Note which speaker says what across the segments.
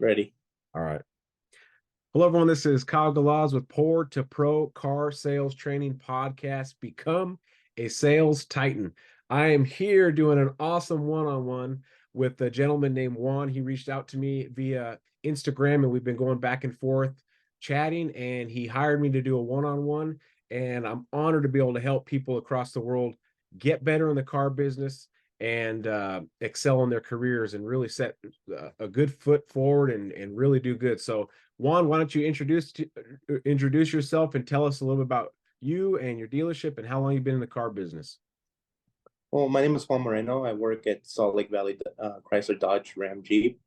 Speaker 1: Ready.
Speaker 2: All right. Hello, everyone. This is Kyle Galaz with Poor2Pro Car Sales Training Podcast. Become a Sales Titan. I am here doing an awesome one-on-one with a gentleman named Juan. He reached out to me via Instagram, and we've been going back and forth chatting, and he hired me to do a one-on-one. And I'm honored to be able to help people across the world get better in the car business and excel in their careers and really set a good foot forward and really do good. So Juan, why don't you introduce yourself and tell us a little bit about you and your dealership and how long you've been in the car business?
Speaker 1: Well, my name is Juan Moreno. I work at Salt Lake Valley Chrysler Dodge Ram Jeep.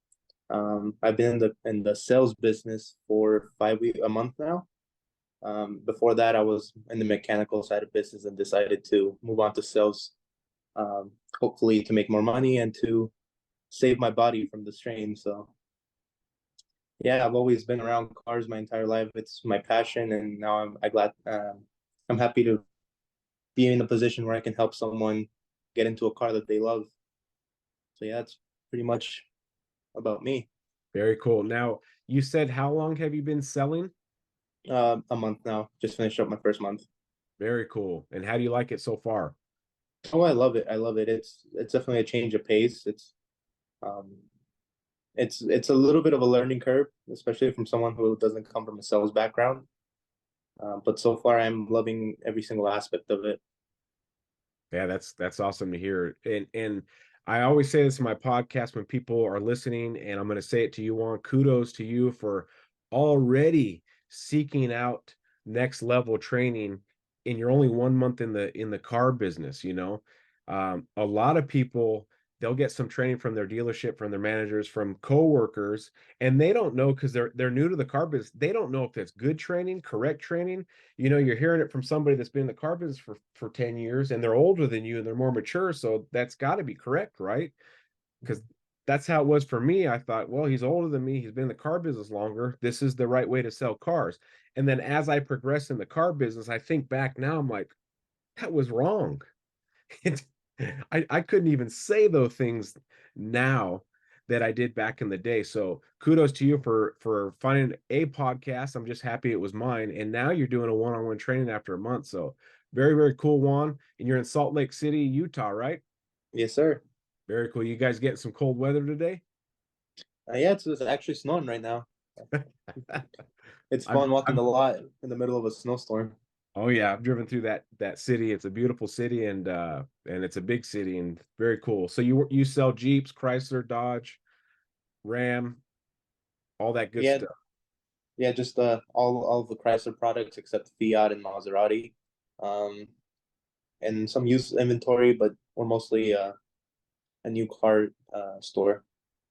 Speaker 1: I've been in the sales business for a month now. Before that, I was in the mechanical side of business and decided to move on to sales, hopefully to make more money and to save my body from the strain. So, yeah, I've always been around cars my entire life. It's my passion, and now I'm happy to be in a position where I can help someone get into a car that they love. So yeah, that's pretty much about me.
Speaker 2: Very cool. Now, you said how long have you been selling?
Speaker 1: A month now. Just finished up my first month.
Speaker 2: Very cool. And how do you like it so far?
Speaker 1: Oh, I love it. I love it. It's definitely a change of pace. Um it's a little bit of a learning curve, especially from someone who doesn't come from a sales background. But so far, I'm loving every single aspect of it.
Speaker 2: Yeah, that's awesome to hear. And I always say this in my podcast when people are listening, and I'm going to say it to you, Juan. Kudos to you for already seeking out next level training in your only 1 month in the car business. A lot of people, they'll get some training from their dealership, from their managers, from coworkers, and they don't know because they're new to the car business. They don't know if it's good training, correct training. You're hearing it from somebody that's been in the car business for 10 years and they're older than you and they're more mature. So that's got to be correct, right? Because that's how it was for me. I thought, well, he's older than me. He's been in the car business longer. This is the right way to sell cars. And then as I progress in the car business, I think back now, I'm like, that was wrong. It, I couldn't even say those things now that I did back in the day. So kudos to you for finding a podcast. I'm just happy it was mine. And now you're doing a one-on-one training after a month. So very, very cool, Juan. And you're in Salt Lake City, Utah, right?
Speaker 1: Yes, sir.
Speaker 2: Very cool. You guys getting some cold weather today?
Speaker 1: Yeah, it's actually snowing right now. It's
Speaker 2: I've,
Speaker 1: fun walking
Speaker 2: I've
Speaker 1: the lot in the middle of a snowstorm.
Speaker 2: Oh yeah, I've driven through that city. It's a beautiful city and it's a big city and very cool. So you sell Jeeps, Chrysler, Dodge, Ram, all that good
Speaker 1: Yeah,
Speaker 2: stuff.
Speaker 1: yeah, just all of the Chrysler products except Fiat and Maserati, um, and some used inventory, but we're mostly a new car store.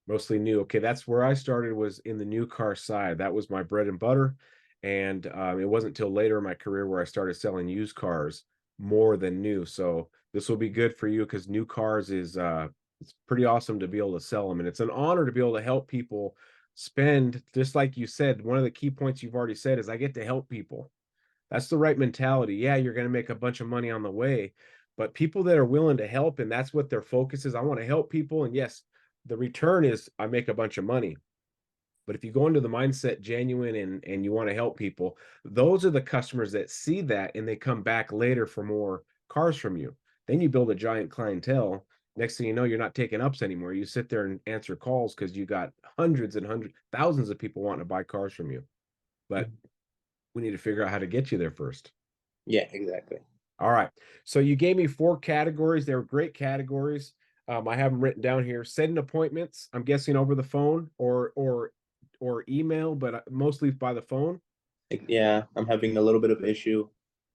Speaker 2: Mostly new. Okay, that's where I started, was in the new car side. That was my bread and butter. And it wasn't until later in my career where I started selling used cars more than new. So this will be good for you because new cars is it's pretty awesome to be able to sell them. And it's an honor to be able to help people spend, just like you said, one of the key points you've already said is I get to help people. That's the right mentality. Yeah, you're going to make a bunch of money on the way, but people that are willing to help, and that's what their focus is. I want to help people. And yes, the return is I make a bunch of money. But if you go into the mindset genuine and you want to help people, those are the customers that see that and they come back later for more cars from you. Then you build a giant clientele. Next thing you know, you're not taking ups anymore. You sit there and answer calls because you got hundreds and hundreds, thousands of people wanting to buy cars from you. But we need to figure out how to get you there first.
Speaker 1: Yeah, exactly.
Speaker 2: All right. So you gave me 4 categories. They were great categories. I have them written down here. Setting appointments, I'm guessing over the phone or email, but mostly by the phone.
Speaker 1: Yeah, I'm having a little bit of issue.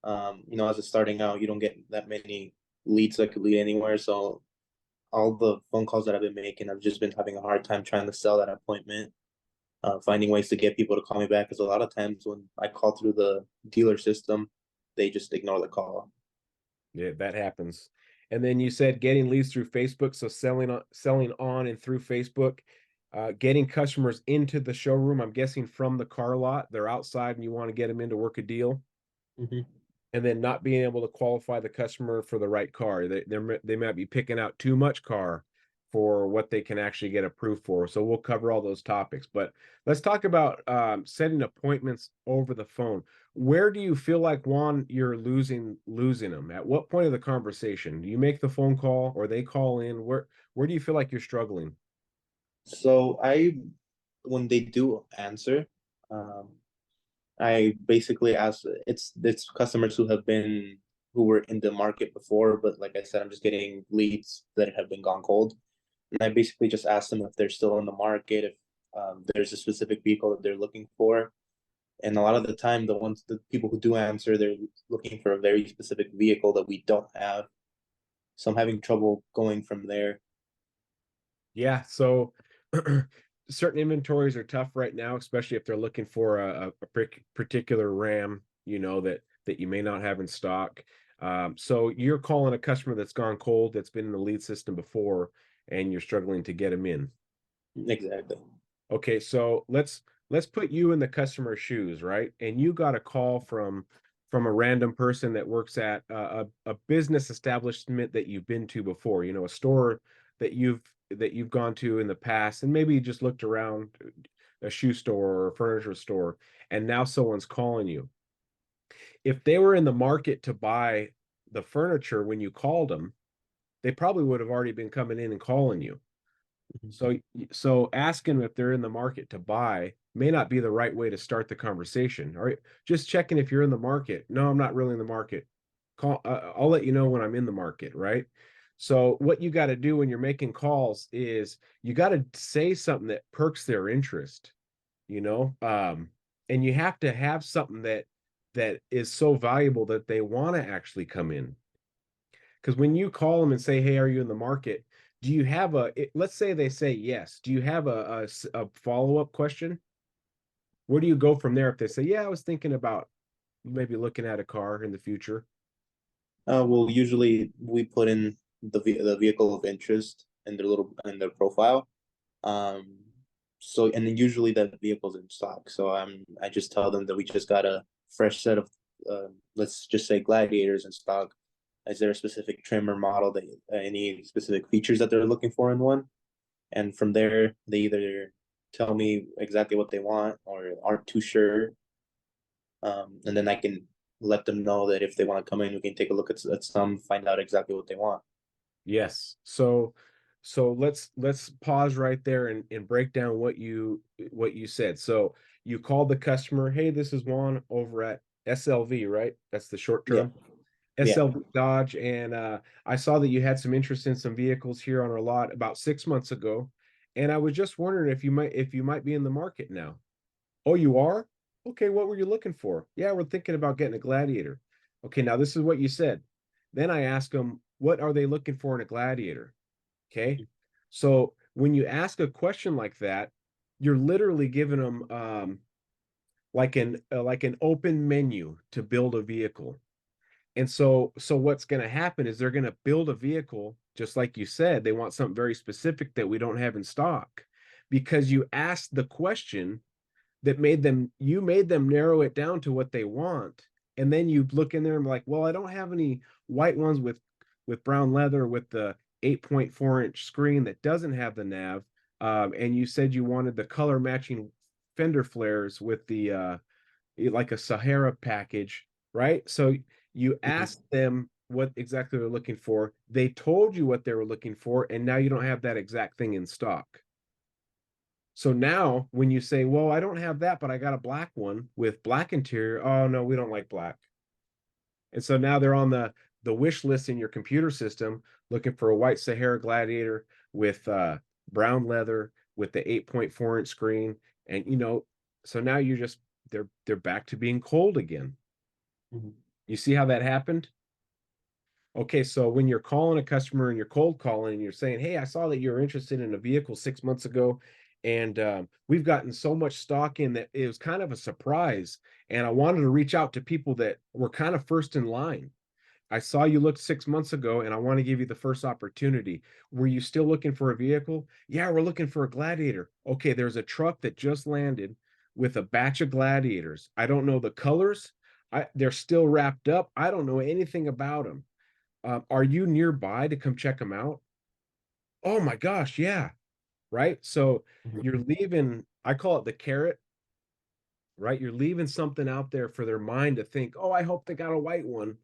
Speaker 1: As it's starting out, you don't get that many leads that could lead anywhere. So all the phone calls that I've been making, I've just been having a hard time trying to sell that appointment, finding ways to get people to call me back. Because a lot of times when I call through the dealer system, they just ignore the call.
Speaker 2: Yeah, that happens. And then you said getting leads through Facebook, so selling on and through Facebook, getting customers into the showroom. I'm guessing from the car lot, they're outside and you want to get them in to work a deal.
Speaker 1: Mm-hmm.
Speaker 2: And then not being able to qualify the customer for the right car. They might be picking out too much car for what they can actually get approved for. So we'll cover all those topics. But let's talk about setting appointments over the phone. Where do you feel like, Juan, you're losing them? At what point of the conversation? Do you make the phone call or they call in? Where do you feel like you're struggling?
Speaker 1: So when they do answer, um, I basically ask. It's customers who were in the market before, but like I said, I'm just getting leads that have been gone cold, and I basically just ask them if they're still in the market, if there's a specific vehicle that they're looking for, and a lot of the time, the people who do answer, they're looking for a very specific vehicle that we don't have. So I'm having trouble going from there.
Speaker 2: Yeah, so certain inventories are tough right now, especially if they're looking for a particular RAM, that you may not have in stock. So you're calling a customer that's gone cold, that's been in the lead system before, and you're struggling to get them in.
Speaker 1: Exactly.
Speaker 2: Okay, so let's put you in the customer's shoes, right? And you got a call from a random person that works at a business establishment that you've been to before, a store that you've gone to in the past, and maybe you just looked around a shoe store or a furniture store, and now someone's calling you. If they were in the market to buy the furniture when you called them, they probably would have already been coming in and calling you. So asking if they're in the market to buy may not be the right way to start the conversation. All right, just checking if you're in the market. No, I'm not really in the market. I'll let you know when I'm in the market, right? So what you got to do when you're making calls is you got to say something that perks their interest, you know, and you have to have something that is so valuable that they want to actually come in. Because when you call them and say, "Hey, are you in the market?" Do you have let's say they say yes. Do you have a follow-up question? Where do you go from there if they say, "Yeah, I was thinking about maybe looking at a car in the future"?
Speaker 1: Well, usually we put in the vehicle of interest in their profile. Um, so and then usually that vehicle's in stock. So I just tell them that we just got a fresh set of let's just say Gladiators in stock. Is there a specific trim or model that any specific features that they're looking for in one? And from there, they either tell me exactly what they want or aren't too sure. And then I can let them know that if they want to come in, we can take a look at some, find out exactly what they want.
Speaker 2: Yes. So let's pause right there and break down what you said. So you called the customer, "Hey, this is Juan over at SLV," right? That's the short
Speaker 1: Yeah,
Speaker 2: term.
Speaker 1: yeah.
Speaker 2: SLV Dodge, and I saw that you had some interest in some vehicles here on our lot about 6 months ago, and I was just wondering if you might be in the market now. Oh, you are? Okay, what were you looking for? Yeah, we're thinking about getting a Gladiator. Okay, now this is what you said. Then I asked them, what are they looking for in a Gladiator? Okay, so when you ask a question like that, you're literally giving them like an open menu to build a vehicle. And so what's going to happen is they're going to build a vehicle, just like you said, they want something very specific that we don't have in stock because you asked the question that you made them narrow it down to what they want. And then you look in there and be like, well, I don't have any white ones with brown leather with the 8.4-inch screen that doesn't have the nav. And you said you wanted the color matching fender flares with the like a Sahara package, right? So you
Speaker 1: Mhm.
Speaker 2: asked them what exactly they're looking for. They told you what they were looking for, and now you don't have that exact thing in stock. So now when you say, "Well, I don't have that, but I got a black one with black interior." Oh no, we don't like black. And so now they're on the wish list in your computer system looking for a white Sahara Gladiator with brown leather with the 8.4-inch screen. And so now they're back to being cold again.
Speaker 1: Mhm.
Speaker 2: You see how that happened? Okay, so when you're calling a customer and you're cold calling and you're saying, "Hey, I saw that you're interested in a vehicle 6 months ago, and we've gotten so much stock in that it was kind of a surprise, and I wanted to reach out to people that were kind of first in line. I saw you looked 6 months ago, and I want to give you the first opportunity. Were you still looking for a vehicle? Yeah, we're looking for a Gladiator. Okay, there's a truck that just landed with a batch of Gladiators. I don't know the colors. They're still wrapped up. I don't know anything about them. Are you nearby to come check them out?" Oh my gosh, yeah. Right. So you're
Speaker 1: Mhm.
Speaker 2: leaving, I call it the carrot, right? You're leaving something out there for their mind to think, oh, I hope they got a white one.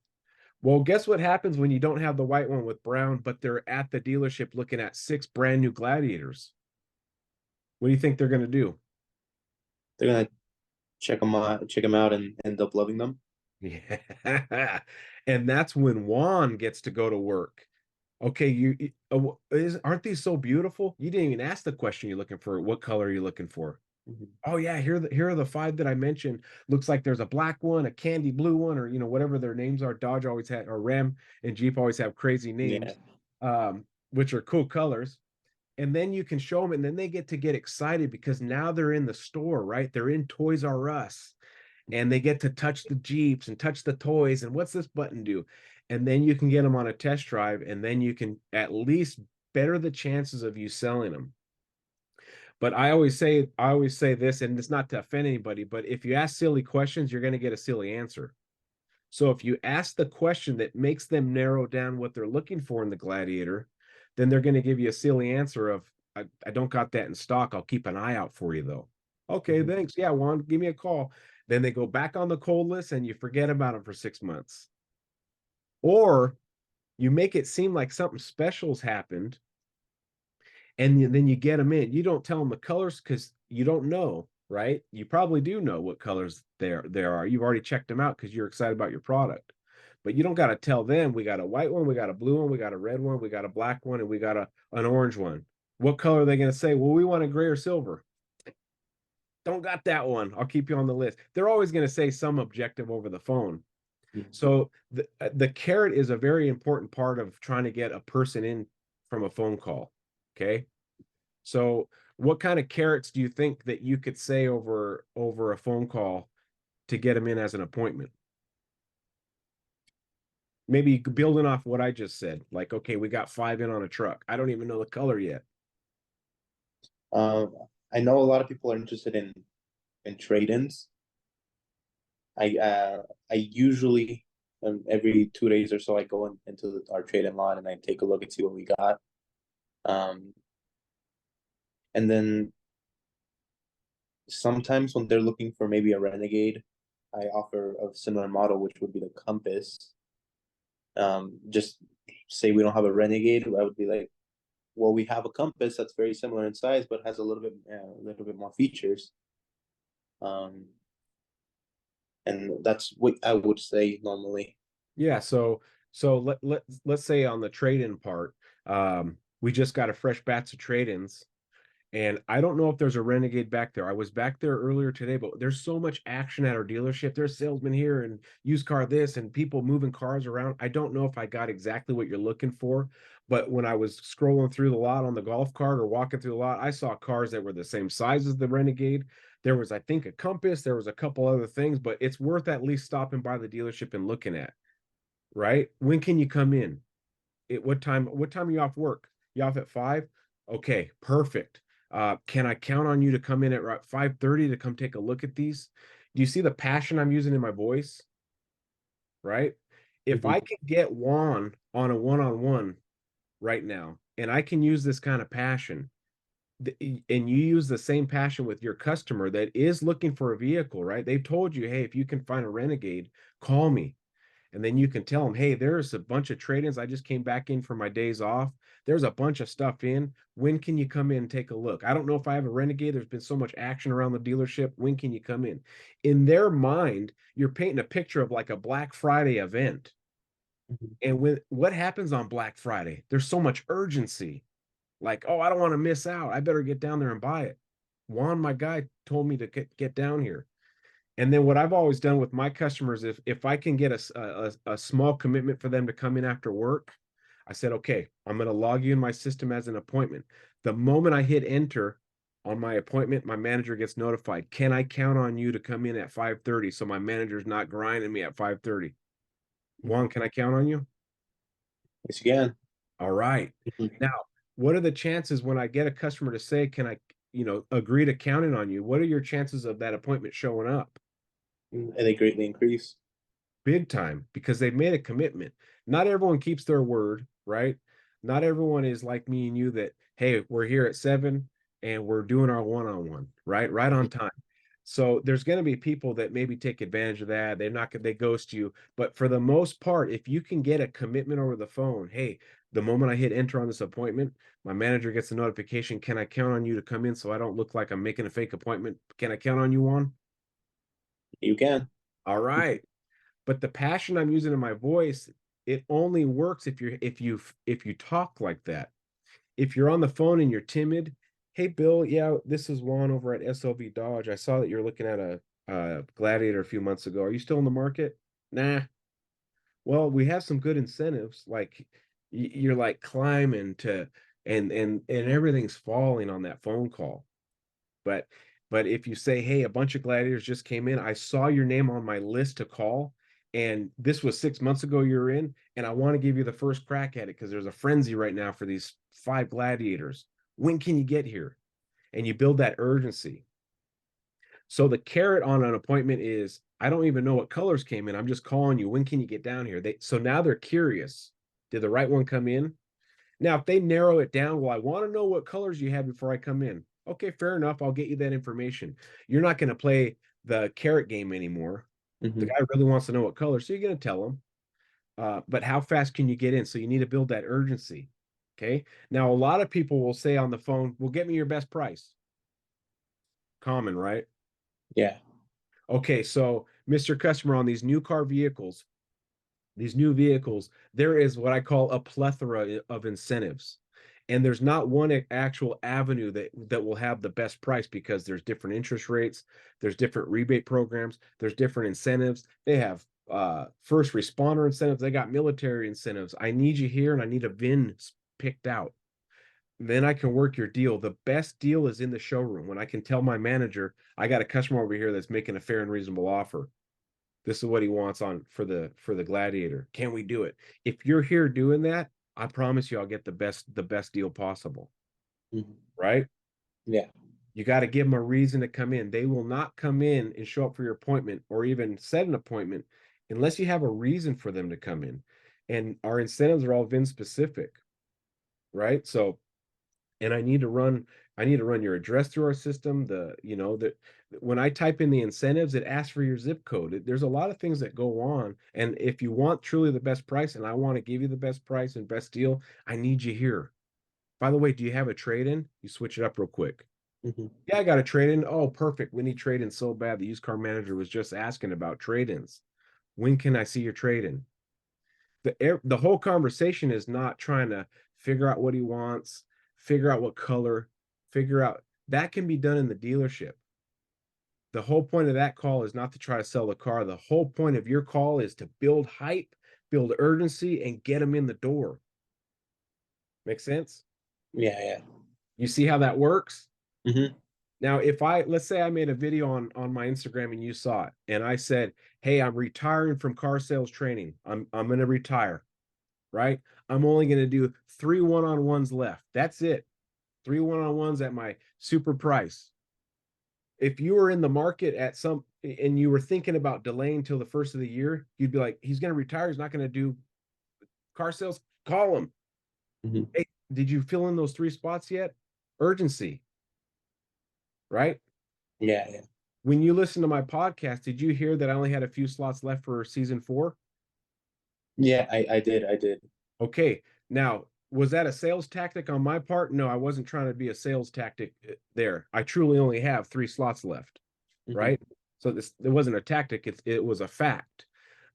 Speaker 2: Well, guess what happens when you don't have the white one with brown, but they're at the dealership looking at 6 brand new Gladiators? What do you think they're going to do?
Speaker 1: They're gonna check them out, and end up loving them.
Speaker 2: Yeah. And that's when Juan gets to go to work. Okay, aren't these so beautiful? You didn't even ask the question you're looking for. What color are you looking for?
Speaker 1: Mhm.
Speaker 2: Oh yeah, here are the 5 that I mentioned. Looks like there's a black one, a candy blue one, or whatever their names are. Dodge always had, or Ram and Jeep always have crazy
Speaker 1: Yeah.
Speaker 2: names, which are cool colors. And then you can show them, and then they get excited because now they're in the store, right? They're in Toys R Us, and they get to touch the Jeeps and touch the toys. And what's this button do? And then you can get them on a test drive, and then you can at least better the chances of you selling them. But I always say this, and it's not to offend anybody, but if you ask silly questions, you're going to get a silly answer. So if you ask the question that makes them narrow down what they're looking for in the Gladiator, then they're going to give you a silly answer of, I don't got that in stock. I'll keep an eye out for you though. Okay,
Speaker 1: Mhm.
Speaker 2: thanks. Yeah, Juan, give me a call. Then they go back on the cold list and you forget about them for 6 months. Or you make it seem like something special's happened, and then you get them in. You don't tell them the colors because you don't know, right? You probably do know what colors there are. You've already checked them out because you're excited about your product. But you don't got to tell them we got a white one, we got a blue one, we got a red one, we got a black one, and we got an orange one. What color are they going to say? Well, we want a gray or silver. Don't got that one. I'll keep you on the list. They're always going to say some objective over the phone.
Speaker 1: Mhm.
Speaker 2: So the carrot is a very important part of trying to get a person in from a phone call. Okay. So what kind of carrots do you think that you could say over a phone call to get them in as an appointment? Maybe building off what I just said, like, okay, we got 5 in on a truck. I don't even know the color yet.
Speaker 1: Um, I know a lot of people are interested in trade-ins. I usually every 2 days or so I go into our trade-in lot and I take a look and see what we got. Um, and then sometimes when they're looking for maybe a Renegade, I offer a similar model, which would be the Compass. Just say we don't have a Renegade, I would be like, well, we have a Compass that's very similar in size, but has a little bit more features. Um, and that's what I would say normally.
Speaker 2: Yeah, so let's say on the trade-in part, we just got a fresh batch of trade-ins. And I don't know if there's a Renegade back there. I was back there earlier today, but there's so much action at our dealership. There's salesmen here and used car this and people moving cars around. I don't know if I got exactly what you're looking for, but when I was scrolling through the lot on the golf cart or walking through the lot, I saw cars that were the same size as the Renegade. There was, I think, a Compass. There was a couple other things, but it's worth at least stopping by the dealership and looking at, right? When can you come in? What time are you off work? You off at 5? Okay, perfect. Can I count on you to come in at 5:30 to come take a look at these? Do you see the passion I'm using in my voice? Right? If I
Speaker 1: Mhm.
Speaker 2: can get Juan on a one-on-one right now, and I can use this kind of passion, and you use the same passion with your customer that is looking for a vehicle, right? They've told you, hey, if you can find a Renegade, call me. And then you can tell them, hey, there's a bunch of trade-ins. I just came back in for my days off. There's a bunch of stuff in. When can you come in and take a look? I don't know if I have a Renegade. There's been so much action around the dealership. When can you come in? In their mind, you're painting a picture of like a Black Friday event.
Speaker 1: Mhm.
Speaker 2: And what happens on Black Friday? There's so much urgency. Like, oh, I don't want to miss out. I better get down there and buy it. Juan, my guy, told me to get down here. And then what I've always done with my customers, if I can get a small commitment for them to come in after work, I said, okay, I'm going to log you in my system as an appointment. The moment I hit enter on my appointment, my manager gets notified. Can I count on you to come in at 5:30 so my manager's not grinding me at 5:30? Juan,
Speaker 1: Mhm.
Speaker 2: can I count on you?
Speaker 1: Yes, you can.
Speaker 2: All right.
Speaker 1: Mhm.
Speaker 2: Now, what are the chances when I get a customer to say, can I, agree to counting on you? What are your chances of that appointment showing up?
Speaker 1: And they greatly increase.
Speaker 2: Big time, because they've made a commitment. Not everyone keeps their word, right? Not everyone is like me and you that, hey, we're here at 7 and we're doing our one-on-one, right on time. So there's going to be people that maybe take advantage of that. They're not going to, they ghost you. But for the most part, if you can get a commitment over the phone, hey, the moment I hit enter on this appointment, my manager gets a notification. Can I count on you to come in so I don't look like I'm making a fake appointment? Can I count on you, Juan?
Speaker 1: You can.
Speaker 2: All right. But the passion I'm using in my voice, it only works if you talk like that. If you're on the phone and you're timid, hey Bill, yeah, this is Juan over at SLV Dodge. I saw that you're looking at a Gladiator a few months ago. Are you still in the market? Nah. Well, we have some good incentives. Like you're like climbing to and everything's falling on that phone call. But if you say, hey, a bunch of gladiators just came in, I saw your name on my list to call, and this was 6 months ago you're in, and I want to give you the first crack at it because there's a frenzy right now for these 5 gladiators. When can you get here? And you build that urgency. So the carrot on an appointment is, I don't even know what colors came in. I'm just calling you. When can you get down here? So now they're curious. Did the right one come in? Now, if they narrow it down, well, I want to know what colors you have before I come in. Okay, fair enough. I'll get you that information. You're not going to play the carrot game anymore. The guy really wants to know what color, so you're going to tell him. But how fast can you get in? So you need to build that urgency. Okay. Now, a lot of people will say on the phone, well, get me your best price. Common, right?
Speaker 1: Yeah.
Speaker 2: Okay. So, Mr. Customer, on these new car vehicles, these new vehicles, there is what I call a plethora of incentives. And there's not one actual avenue that will have the best price because there's different interest rates, there's different rebate programs, there's different incentives. They have first responder incentives, they got military incentives. I need you here and I need a VIN picked out. Then I can work your deal. The best deal is in the showroom when I can tell my manager, I got a customer over here that's making a fair and reasonable offer. This is what he wants on for the Gladiator. Can we do it? If you're here doing that, I promise you I'll get the best deal possible. Right?
Speaker 1: Yeah.
Speaker 2: You got to give them a reason to come in. They will not come in and show up for your appointment or even set an appointment unless you have a reason for them to come in. And our incentives are all VIN specific, right? So and I need to run your address through our system. That when I type in the incentives, it asks for your zip code. There's a lot of things that go on. And if you want truly the best price, and I want to give you the best price and best deal, I need you here. By the way, do you have a trade-in? You switch it up real quick. Yeah, I got a trade-in. Oh, perfect. We need trade-in so bad. The used car manager was just asking about trade-ins. When can I see your trade-in? The whole conversation is not trying to figure out what he wants, figure out what color, figure out that can be done in the dealership. The whole point of that call is not to try to sell the car. The whole point of your call is to build hype, build urgency, and get them in the door. Make sense?
Speaker 1: Yeah. Yeah.
Speaker 2: You see how that works?
Speaker 1: Mm-hmm.
Speaker 2: Now, let's say I made a video on my Instagram and you saw it, and I said, "Hey, I'm retiring from car sales training. I'm going to retire." Right? I'm only going to do 3 one-on-ones left. That's it. 3 one-on-ones at my super price. If you were in the market and you were thinking about delaying till the first of the year, you'd be like, he's going to retire. He's not going to do car sales. Call him. Hey, did you fill in those 3 spots yet? Urgency. Right?
Speaker 1: Yeah. Yeah.
Speaker 2: When you listen to my podcast, did you hear that I only had a few slots left for season 4?
Speaker 1: Yeah. I did. I did.
Speaker 2: Okay. Now, was that a sales tactic on my part? No, I wasn't trying to be a sales tactic there. I truly only have 3 slots left, right? So it wasn't a tactic, it was a fact.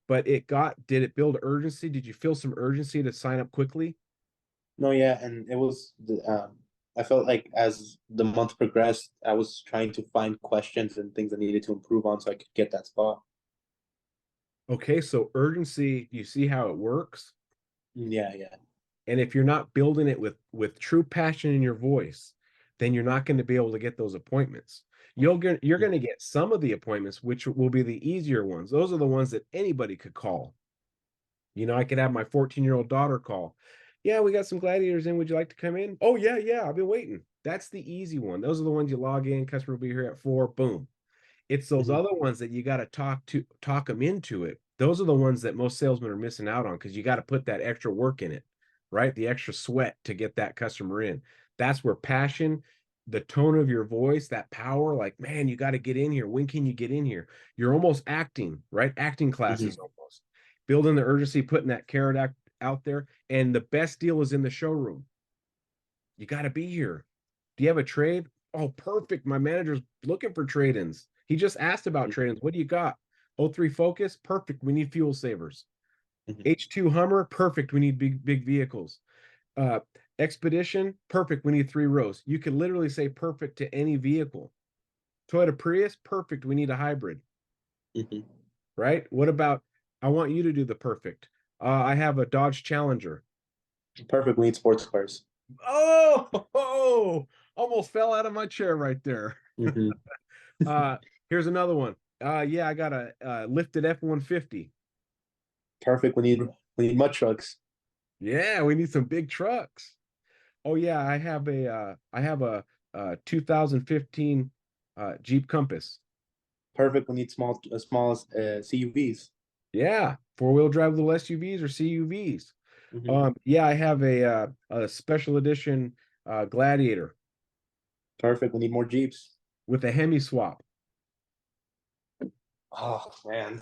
Speaker 2: But did it build urgency? Did you feel some urgency to sign up quickly?
Speaker 1: No, yeah, and it was I felt like as the month progressed, I was trying to find questions and things I needed to improve on so I could get that spot.
Speaker 2: Okay, so urgency, you see how it works?
Speaker 1: Yeah. Yeah.
Speaker 2: And if you're not building it with true passion in your voice, then you're not going to be able to get those appointments. You're going to get some of the appointments, which will be the easier ones. Those are the ones that anybody could call. I could have my 14-year-old daughter call. Yeah, we got some gladiators in. Would you like to come in? Oh, yeah. I've been waiting. That's the easy one. Those are the ones you log in. Customer will be here at 4. Boom. It's those other ones that you got to talk them into it. Those are the ones that most salesmen are missing out on because you got to put that extra work in it. right? The extra sweat to get that customer in. That's where passion, the tone of your voice, that power, like, man, you got to get in here. When can you get in here? You're almost acting, right? Acting classes almost. Building the urgency, putting that carrot out there. And the best deal is in the showroom. You got to be here. Do you have a trade? Oh, perfect. My manager's looking for trade-ins. He just asked about trade-ins. What do you got? O3 Focus? Perfect. We need fuel savers. H2 Hummer? Perfect. We need big vehicles. Expedition? Perfect. We need 3 rows. You could literally say perfect to any vehicle. Toyota Prius? Perfect. We need a hybrid. Right? What about, I want you to do the perfect. I have a Dodge Challenger.
Speaker 1: Perfect. We need sports cars.
Speaker 2: Oh, almost fell out of my chair right there. Here's another one. Yeah, I got a lifted F-150.
Speaker 1: Perfect. We need mud trucks.
Speaker 2: Yeah, we need some big trucks. Oh yeah, I have a 2015 Jeep Compass.
Speaker 1: Perfect. We need small CUVs.
Speaker 2: Yeah, 4-wheel drive little SUVs or CUVs. Yeah, I have a special edition Gladiator.
Speaker 1: Perfect. We need more Jeeps.
Speaker 2: With a Hemi swap.
Speaker 1: Oh man.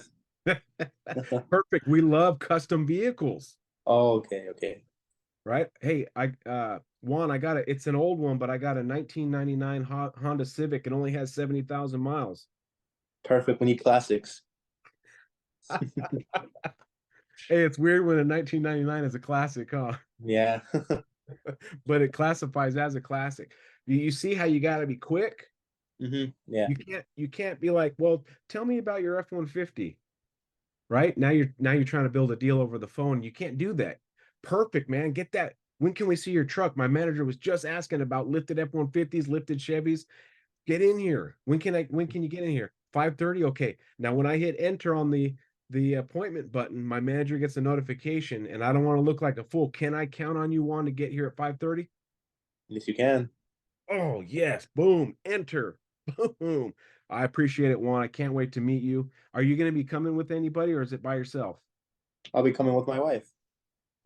Speaker 2: Perfect. We love custom vehicles.
Speaker 1: Oh, okay.
Speaker 2: Right? Hey, Juan, it's an old one, but I got a 1999 Honda Civic. It only has 70,000 miles.
Speaker 1: Perfect. We need classics.
Speaker 2: Hey, it's weird when a 1999 is a classic, huh?
Speaker 1: Yeah.
Speaker 2: But it classifies as a classic. You see how you got to be quick?
Speaker 1: Yeah.
Speaker 2: You can't be like, well, tell me about your F-150. Right? Now you're trying to build a deal over the phone. You can't do that. Perfect, man. Get that. When can we see your truck? My manager was just asking about lifted F-150s, lifted Chevys. Get in here. When can you get in here? 5:30? Okay. Now when I hit enter on the appointment button, my manager gets a notification and I don't want to look like a fool. Can I count on you, Juan, to get here at 5:30?
Speaker 1: Yes, you can.
Speaker 2: Oh, yes. Boom. Enter. Boom. I appreciate it, Juan. I can't wait to meet you. Are you going to be coming with anybody or is it by yourself?
Speaker 1: I'll be coming with my wife.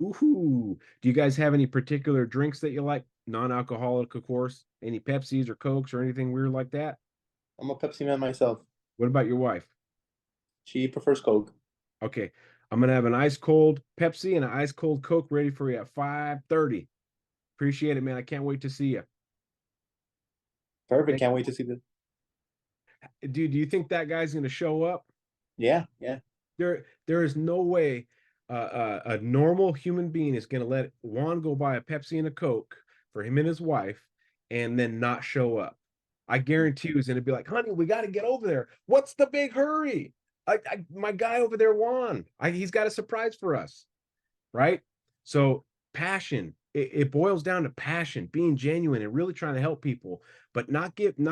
Speaker 2: Ooh. Do you guys have any particular drinks that you like? Non-alcoholic, of course. Any Pepsis or Cokes or anything weird like that?
Speaker 1: I'm a Pepsi man myself.
Speaker 2: What about your wife?
Speaker 1: She prefers Coke.
Speaker 2: Okay. I'm going to have an ice cold Pepsi and an ice cold Coke ready for you at 5:30. Appreciate it, man. I can't wait to see you.
Speaker 1: Perfect. Can't wait to see the.
Speaker 2: Dude, do you think that guy's going to show up?
Speaker 1: Yeah.
Speaker 2: There is no way a normal human being is going to let Juan go buy a Pepsi and a Coke for him and his wife and then not show up. I guarantee you he's going to be like, honey, we got to get over there. What's the big hurry? My guy over there, Juan, he's got a surprise for us. Right? So passion, it boils down to passion, being genuine and really trying to help people, but not getting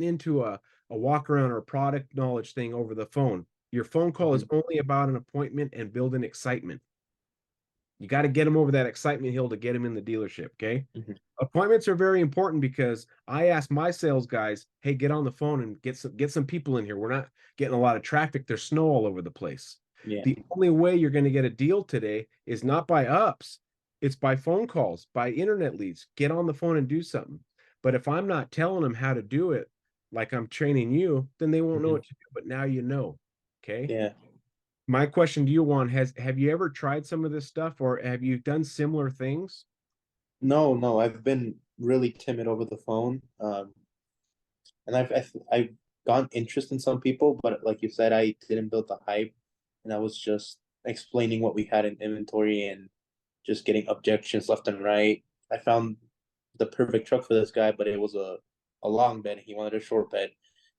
Speaker 2: into a walk around or a product knowledge thing over the phone. Your phone call is only about an appointment and building excitement. You got to get them over that excitement hill to get them in the dealership. Okay. Appointments are very important because I ask my sales guys, hey, get on the phone and get some people in here. We're not getting a lot of traffic. There's snow all over the place.
Speaker 1: Yeah.
Speaker 2: The only way you're going to get a deal today is not by ups. It's by phone calls, by internet leads. Get on the phone and do something. But if I'm not telling them how to do it, like I'm training you, then they won't know what to do. But now you know. Okay.
Speaker 1: Yeah.
Speaker 2: My question to you, Juan, have you ever tried some of this stuff or have you done similar things?
Speaker 1: No. I've been really timid over the phone. And I've gotten interest in some people, but like you said, I didn't build the hype, and I was just explaining what we had in inventory and just getting objections left and right. I found the perfect truck for this guy, but it was a long bed. He wanted a short bed,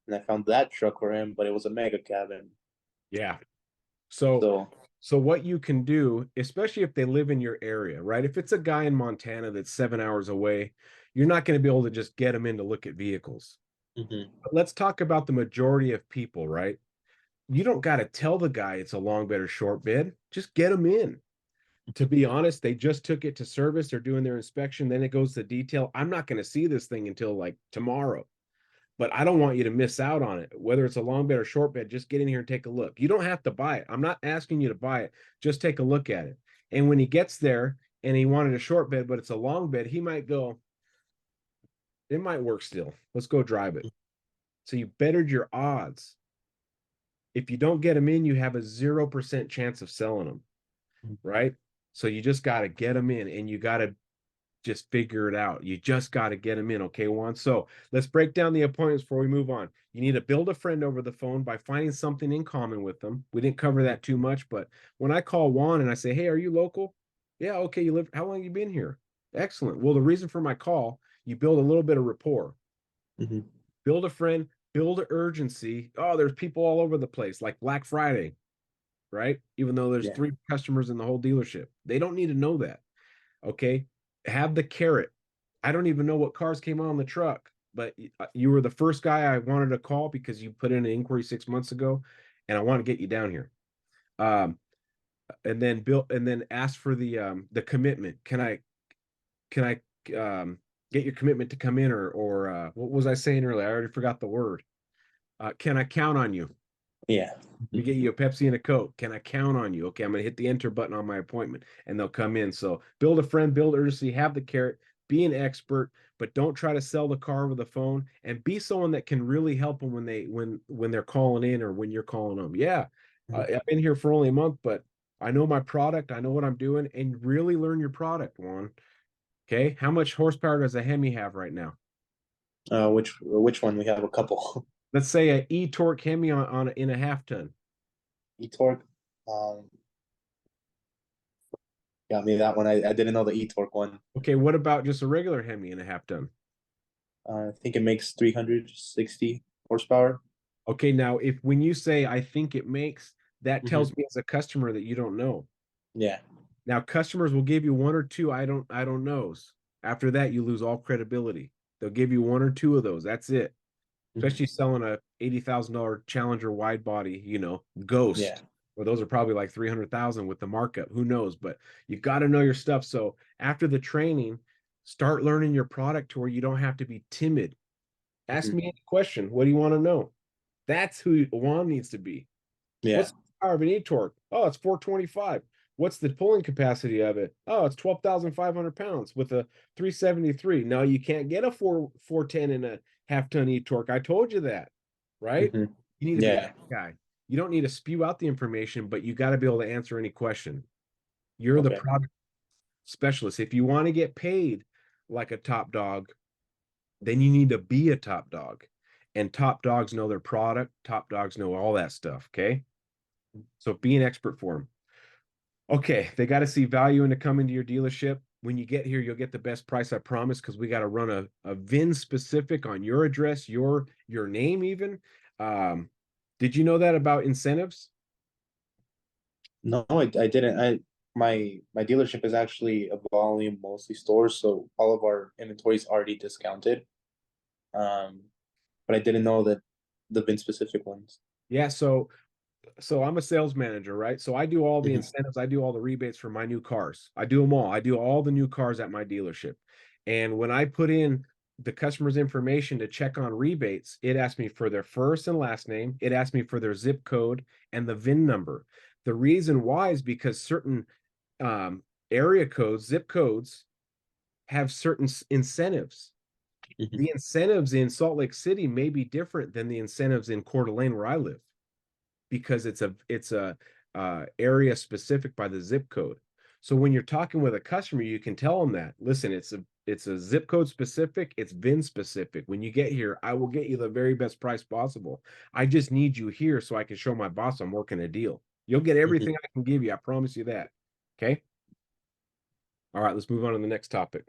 Speaker 1: and I found that truck for him, but it was a mega cabin.
Speaker 2: Yeah. So
Speaker 1: So
Speaker 2: what you can do, especially if they live in your area, right? If it's a guy in Montana that's 7 hours away, you're not going to be able to just get him in to look at vehicles. But let's talk about the majority of people, right? You don't got to tell the guy it's a long bed or short bed. Just get him in. To be honest, they just took it to service. They're doing their inspection. Then it goes to detail. I'm not going to see this thing until like tomorrow, but I don't want you to miss out on it. Whether it's a long bed or short bed, just get in here and take a look. You don't have to buy it. I'm not asking you to buy it. Just take a look at it. And when he gets there and he wanted a short bed, but it's a long bed, he might go, it might work still. Let's go drive it. So you bettered your odds. If you don't get them in, you have a 0% chance of selling them, right? So you just got to get them in, and you got to just figure it out. You just got to get them in. Okay, Juan. So let's break down the appointments before we move on. You need to build a friend over the phone by finding something in common with them. We didn't cover that too much, but when I call Juan and I say, hey, are you local? Yeah, okay. You live, how long have you been here? Excellent. Well, the reason for my call, you build a little bit of rapport. Build a friend, build urgency. Oh, there's people all over the place, like Black Friday, right? Even though there's 3 customers in the whole dealership. They don't need to know that. Okay. Have the carrot. I don't even know what cars came on the truck, but you were the first guy I wanted to call because you put in an inquiry 6 months ago, and I want to get you down here. And then ask for the commitment. Can I get your commitment to come in, or what was I saying earlier? I already forgot the word. Can I count on you?
Speaker 1: Yeah.
Speaker 2: We get you a Pepsi and a Coke. Can I count on you? Okay, I'm going to hit the enter button on my appointment, and they'll come in. So build a friend, build urgency, have the carrot, be an expert, but don't try to sell the car over the phone, and be someone that can really help them when they're calling in or when you're calling them. Yeah, I've been here for only a month, but I know my product. I know what I'm doing, and really learn your product, Juan. Okay, how much horsepower does a Hemi have right now?
Speaker 1: Which one? We have a couple.
Speaker 2: Let's say a e-torque Hemi in a half ton.
Speaker 1: E-torque. Got me that one. I didn't know the e-torque one.
Speaker 2: Okay, what about just a regular Hemi in a half ton?
Speaker 1: I think it makes 360 horsepower.
Speaker 2: Okay, now when you say I think it makes, that tells me as a customer that you don't know.
Speaker 1: Yeah.
Speaker 2: Now customers will give you 1 or 2 I don't knows. After that, you lose all credibility. They'll give you 1 or 2 of those. That's it. Especially selling a $80,000 Challenger wide body, Ghost.
Speaker 1: Yeah.
Speaker 2: Well, those are probably like 300,000 with the markup. Who knows? But you got to know your stuff. So after the training, start learning your product to where you don't have to be timid. Ask me any question. What do you want to know? That's who Juan needs to be.
Speaker 1: Yeah.
Speaker 2: What's the power of an e-torque? Oh, it's 425. What's the pulling capacity of it? Oh, it's 12,500 pounds with a 373. No, you can't get a 410 in a half-ton e-torque. I told you that, right? You need to be that guy. You don't need to spew out the information, but you got to be able to answer any question. You're the product specialist. If you want to get paid like a top dog, then you need to be a top dog. And top dogs know their product. Top dogs know all that stuff, okay? So be an expert for them. Okay, they got to see value into coming to your dealership. When you get here, you'll get the best price, I promise, because we got to run a VIN specific on your address, your name even. Did you know that about incentives?
Speaker 1: No, I didn't. My dealership is actually a volume mostly store, so all of our inventory is already discounted. But I didn't know that the VIN specific ones.
Speaker 2: Yeah, so I'm a sales manager, right? So I do all the incentives, I do all the rebates for my new cars. I do them all. I do all the new cars at my dealership. And when I put in the customer's information to check on rebates, it asks me for their first and last name. It asks me for their zip code and the VIN number. The reason why is because certain area codes, zip codes, have certain incentives. The incentives in Salt Lake City may be different than the incentives in Coeur d'Alene where I live, because it's a area specific by the zip code. So when you're talking with a customer, you can tell them that, listen, it's a zip code specific, it's VIN specific. When you get here, I will get you the very best price possible. I just need you here so I can show my boss I'm working a deal. You'll get everything I can give you. I promise you that. Okay. All right, let's move on to the next topic.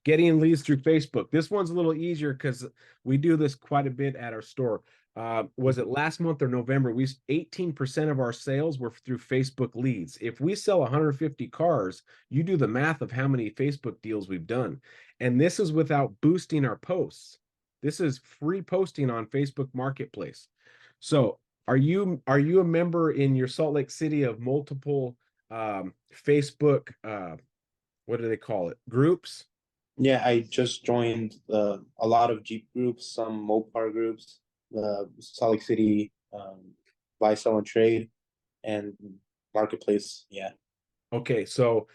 Speaker 2: Getting leads through Facebook. This one's a little easier because we do this quite a bit at our store. Was it last month or November? 18% of our sales were through Facebook leads. If we sell 150 cars, you do the math of how many Facebook deals we've done. And this is without boosting our posts. This is free posting on Facebook Marketplace. So are you a member in your Salt Lake City of multiple Facebook what do they call it? Groups?
Speaker 1: Yeah, I just joined a lot of Jeep groups, some Mopar groups, the Salt Lake City buy, sell, and trade, and Marketplace. Yeah.
Speaker 2: Okay, so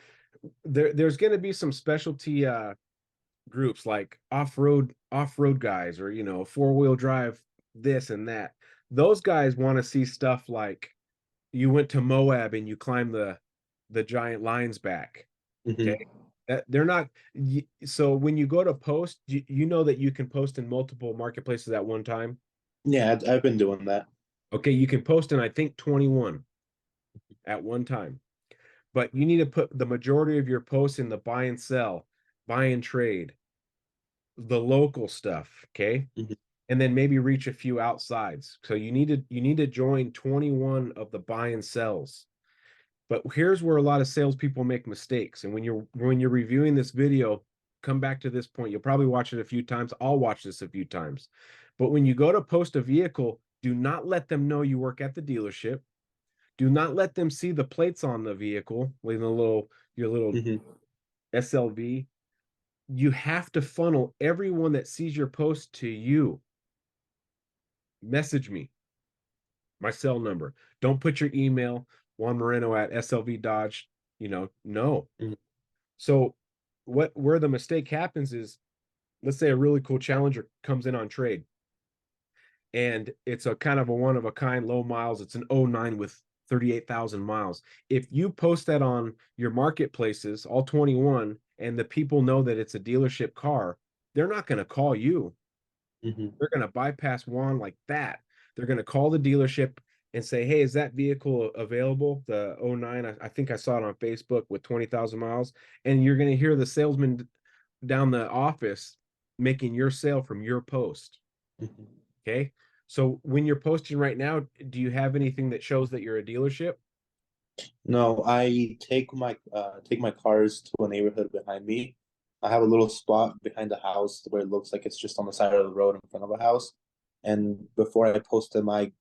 Speaker 2: there's going to be some specialty groups like off-road guys, or four-wheel drive this and that. Those guys want to see stuff like you went to Moab and you climbed the giant lions back. Okay.
Speaker 1: Hmm.
Speaker 2: They're not so when you go to post, you know that you can post in multiple marketplaces at one time.
Speaker 1: Yeah, I've been doing that.
Speaker 2: Okay, you can post in, I think, 21 at one time. But you need to put the majority of your posts in the buy and sell, buy and trade, the local stuff, okay?
Speaker 1: Hmm.
Speaker 2: And then maybe reach a few outsides. So you need to join 21 of the buy and sells. But here's where a lot of salespeople make mistakes. And when you're reviewing this video, come back to this point. You'll probably watch it a few times. I'll watch this a few times. But when you go to post a vehicle, do not let them know you work at the dealership. Do not let them see the plates on the vehicle, with your little
Speaker 1: Hmm.
Speaker 2: SLV. You have to funnel everyone that sees your post to you. Message me, my cell number. Don't put your email, Juan Moreno at SLV Dodge. No.
Speaker 1: Hmm.
Speaker 2: So where the mistake happens is, let's say a really cool Challenger comes in on trade, and it's a kind of a one of a kind, low miles. It's an '09 with 38,000 miles. If you post that on your marketplaces, all 21, and the people know that it's a dealership car, they're not going to call you.
Speaker 1: Hmm.
Speaker 2: They're going to bypass Juan like that. They're going to call the dealership and say, hey, is that vehicle available? The '09, I think I saw it on Facebook with 20,000 miles. And you're going to hear the salesman down the office making your sale from your post.
Speaker 1: Hmm.
Speaker 2: Okay. So when you're posting right now, do you have anything that shows that you're a dealership?
Speaker 1: No, I take my cars to a neighborhood behind me. I have a little spot behind the house where it looks like it's just on the side of the road in front of a house. And before I post them, I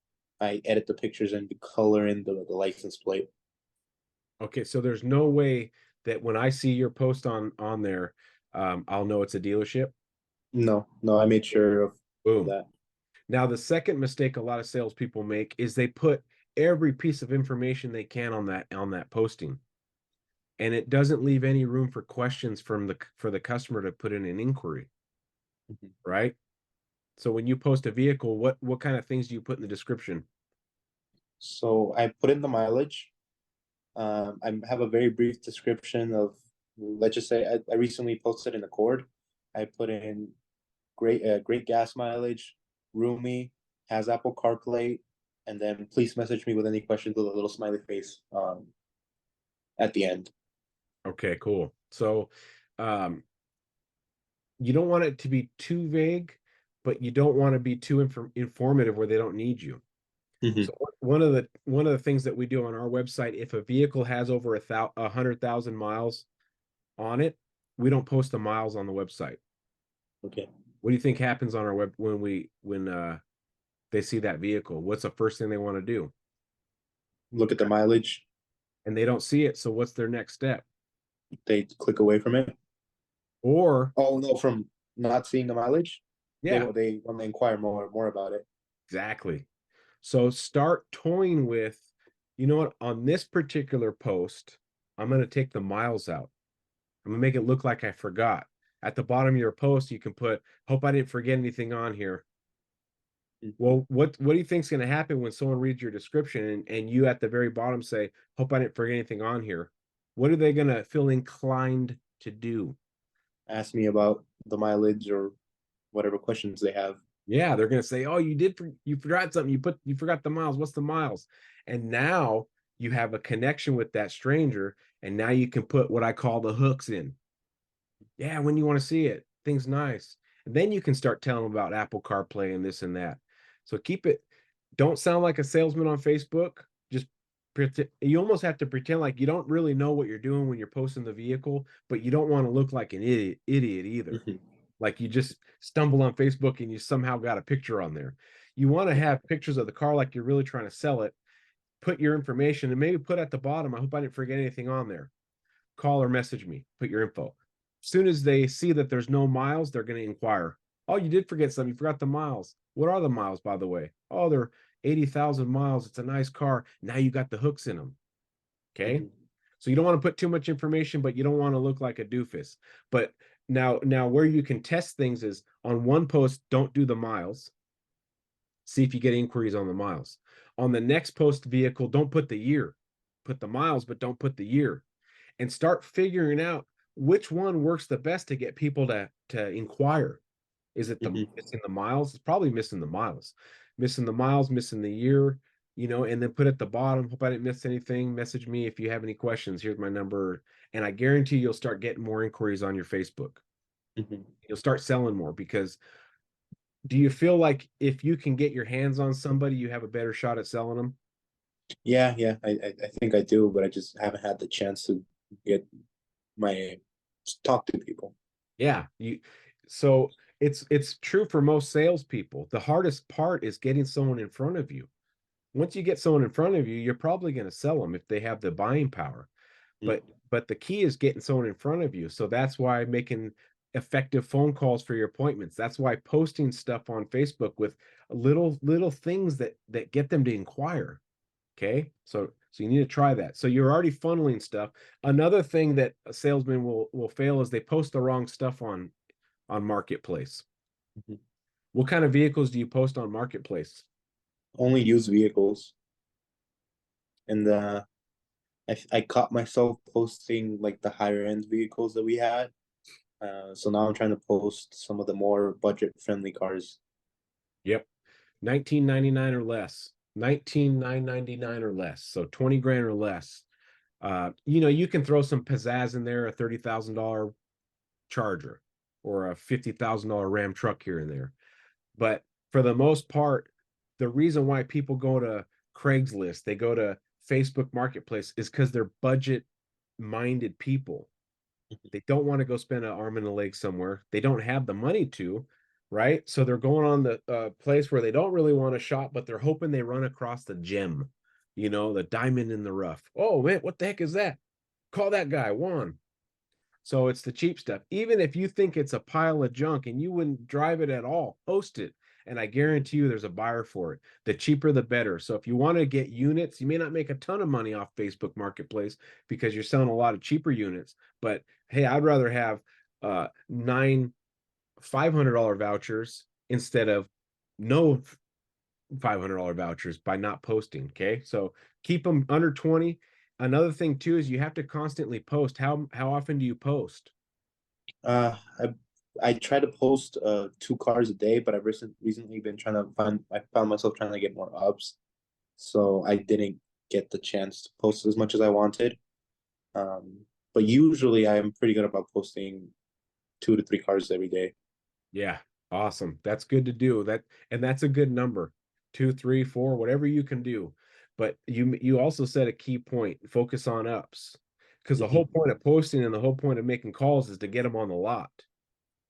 Speaker 1: edit the pictures and color in the license plate.
Speaker 2: Okay. So there's no way that when I see your post on there, I'll know it's a dealership.
Speaker 1: No, no, I made sure of
Speaker 2: Boom.
Speaker 1: that.
Speaker 2: Now, the second mistake a lot of salespeople make is they put every piece of information they can on that posting, and it doesn't leave any room for questions for the customer to put in an inquiry,
Speaker 1: Mhm.
Speaker 2: right? So when you post a vehicle, what kind of things do you put in the description?
Speaker 1: So I put in the mileage. I have a very brief description of, let's just say, I recently posted an Accord. I put in great gas mileage, roomy, has Apple CarPlay, and then please message me with any questions with a little smiley face at the end.
Speaker 2: Okay, cool. So um, you don't want it to be too vague, but you don't want to be too informative where they don't need you.
Speaker 1: Hmm.
Speaker 2: So one of the things that we do on our website, if a vehicle has over 100,000 miles on it, we don't post the miles on the website.
Speaker 1: Okay.
Speaker 2: What do you think happens on our web when they see that vehicle? What's the first thing they want to do?
Speaker 1: Look at the mileage.
Speaker 2: And they don't see it, so what's their next step?
Speaker 1: They click away from it.
Speaker 2: Or
Speaker 1: Oh no, from not seeing the mileage,
Speaker 2: yeah,
Speaker 1: they want to inquire more about it.
Speaker 2: exactly. So start toying with, you know what, on this particular post, I'm going to take the miles out. I'm gonna make it look like I forgot. At the bottom of your post, you can put, hope I didn't forget anything on here.
Speaker 1: Mhm.
Speaker 2: Well, what do you think is going to happen when someone reads your description and you at the very bottom say, hope I didn't forget anything on here? What are they going to feel inclined to do?
Speaker 1: Ask me about the mileage or whatever questions they have.
Speaker 2: Yeah, they're going to say, oh, you forgot something. You forgot the miles. What's the miles? And now you have a connection with that stranger, and now you can put what I call the hooks in. Yeah, when you want to see it, things nice. And then you can start telling them about Apple CarPlay and this and that. So keep it, don't sound like a salesman on Facebook. Just pretend, you almost have to pretend like you don't really know what you're doing when you're posting the vehicle, but you don't want to look like an idiot either.
Speaker 1: Mhm.
Speaker 2: Like you just stumble on Facebook and you somehow got a picture on there. You want to have pictures of the car like you're really trying to sell it. Put your information and maybe put at the bottom, I hope I didn't forget anything on there. Call or message me, put your info. As soon as they see that there's no miles, they're going to inquire. Oh, you did forget something. You forgot the miles. What are the miles, by the way? Oh, they're 80,000 miles. It's a nice car. Now you got the hooks in them. Okay.
Speaker 1: Mhm.
Speaker 2: So you don't want to put too much information, but you don't want to look like a doofus. But now where you can test things is on one post, don't do the miles. See if you get inquiries on the miles. On the next post vehicle, don't put the year. Put the miles, but don't put the year. And start figuring out which one works the best to get people to inquire. Is it the missing the miles? It's probably missing the miles. Missing the miles, missing the year, and then put at the bottom, hope I didn't miss anything. Message me if you have any questions. Here's my number. And I guarantee you'll start getting more inquiries on your Facebook. You'll start selling more because do you feel like if you can get your hands on somebody, you have a better shot at selling them?
Speaker 1: Yeah, yeah, I think I do, but I just haven't had the chance to get my talk to people.
Speaker 2: Yeah, so it's true for most salespeople. The hardest part is getting someone in front of you. Once you get someone in front of you, you're probably going to sell them if they have the buying power. But the key is getting someone in front of you. So that's why making effective phone calls for your appointments. That's why posting stuff on Facebook with little things that get them to inquire. Okay. So you need to try that. So you're already funneling stuff. Another thing that a salesman will fail is they post the wrong stuff on Marketplace. What kind of vehicles do you post on Marketplace?
Speaker 1: Only used vehicles. And I caught myself posting like the higher end vehicles that we had. So now I'm trying to post some of the more budget friendly cars.
Speaker 2: Yep. 1999 or less. 19,999 or less. So 20 grand or less. You can throw some pizzazz in there, a $30,000 Charger or a $50,000 Ram truck here and there. But for the most part, the reason why people go to Craigslist, they go to Facebook Marketplace is because they're budget minded people. They don't want to go spend an arm and a leg somewhere. They don't have the money to, right? So they're going on the place where they don't really want to shop, but they're hoping they run across the gem, the diamond in the rough. Oh man, what the heck is that? Call that guy, Juan. So it's the cheap stuff. Even if you think it's a pile of junk and you wouldn't drive it at all, post it. And I guarantee you there's a buyer for it. The cheaper, the better. So if you want to get units, you may not make a ton of money off Facebook Marketplace because you're selling a lot of cheaper units. But hey, I'd rather have 9 $500 vouchers instead of no $500 vouchers by not posting. Okay. So keep them under 20. Another thing too is you have to constantly post. How often do you post?
Speaker 1: Uh, I try to post 2 cars a day, but I've recently been trying to I found myself trying to get more ups, so I didn't get the chance to post as much as I wanted. But usually I am pretty good about posting 2 to 3 cars every day.
Speaker 2: Yeah, awesome. That's good to do. That's a good number. 2, 3, 4, whatever you can do. But you also said a key point, focus on ups. Because the whole point of posting and the whole point of making calls is to get them on the lot.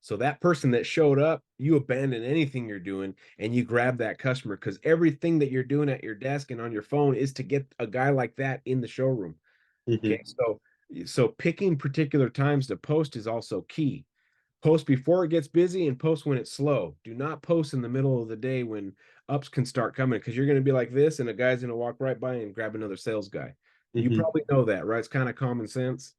Speaker 2: So that person that showed up, you abandon anything you're doing and you grab that customer because everything that you're doing at your desk and on your phone is to get a guy like that in the showroom. Okay, so picking particular times to post is also key. Post before it gets busy and post when it's slow. Do not post in the middle of the day when ups can start coming because you're going to be like this and a guy's going to walk right by and grab another sales guy. You probably know that, right? It's kind of common sense.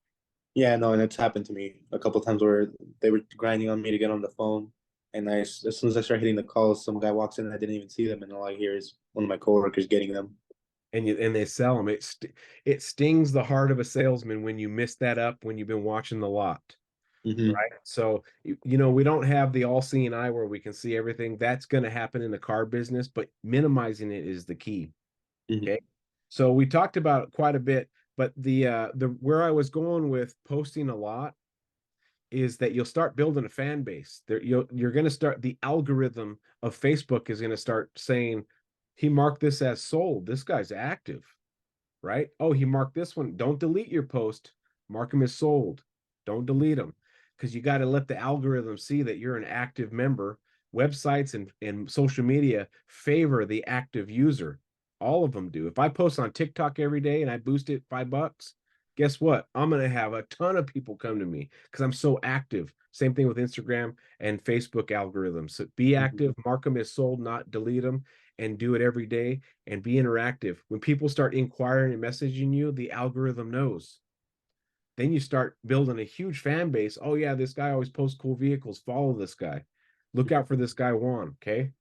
Speaker 1: Yeah, no, and it's happened to me a couple of times where they were grinding on me to get on the phone, and as soon as I start hitting the calls, some guy walks in and I didn't even see them, and all I hear is one of my coworkers getting them.
Speaker 2: And they sell them. It stings the heart of a salesman when you miss that up when you've been watching the lot. Right. So, we don't have the all seeing eye where we can see everything. That's going to happen in the car business, but minimizing it is the key. Okay. So we talked about it quite a bit, but the where I was going with posting a lot is that you'll start building a fan base. You're going to start, the algorithm of Facebook is going to start saying, he marked this as sold. This guy's active, right? Oh, he marked this one. Don't delete your post. Mark him as sold. Don't delete them because you got to let the algorithm see that you're an active member. Websites and social media favor the active user. All of them do. If I post on TikTok every day and I boost it $5, guess what? I'm going to have a ton of people come to me because I'm so active. Same thing with Instagram and Facebook algorithms. So be active, mark them as sold, not delete them, and do it every day and be interactive. When people start inquiring and messaging you, the algorithm knows. then you start building a huge fan base. Oh yeah, this guy always posts cool vehicles. Follow this guy. Look out for this guy Juan. Okay.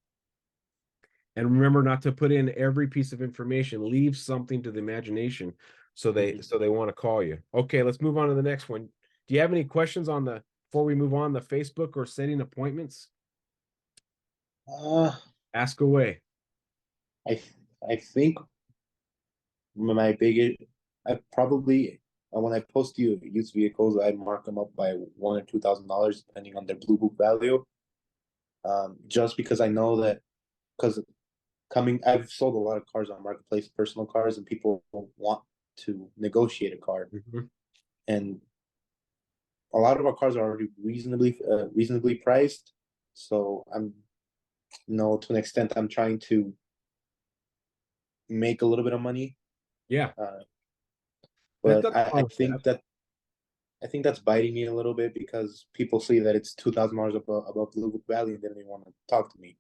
Speaker 2: And remember not to put in every piece of information. Leave something to the imagination so they want to call you. Okay, let's move on to the next one. Do you have any questions on the before we move on the Facebook or setting appointments?
Speaker 1: Uh,
Speaker 2: Ask away.
Speaker 1: I I think my biggest, I probably when I post you used vehicles, I mark them up by $1,000 or $2,000 depending on their blue book value. Just because I know that because I've sold a lot of cars on marketplace, personal cars, and people want to negotiate a car, and a lot of our cars are already reasonably priced. So I'm, to an extent, I'm trying to make a little bit of money.
Speaker 2: Yeah.
Speaker 1: But I think that's biting me a little bit because people see that it's $2,000 above blue book value and then they want to talk to me.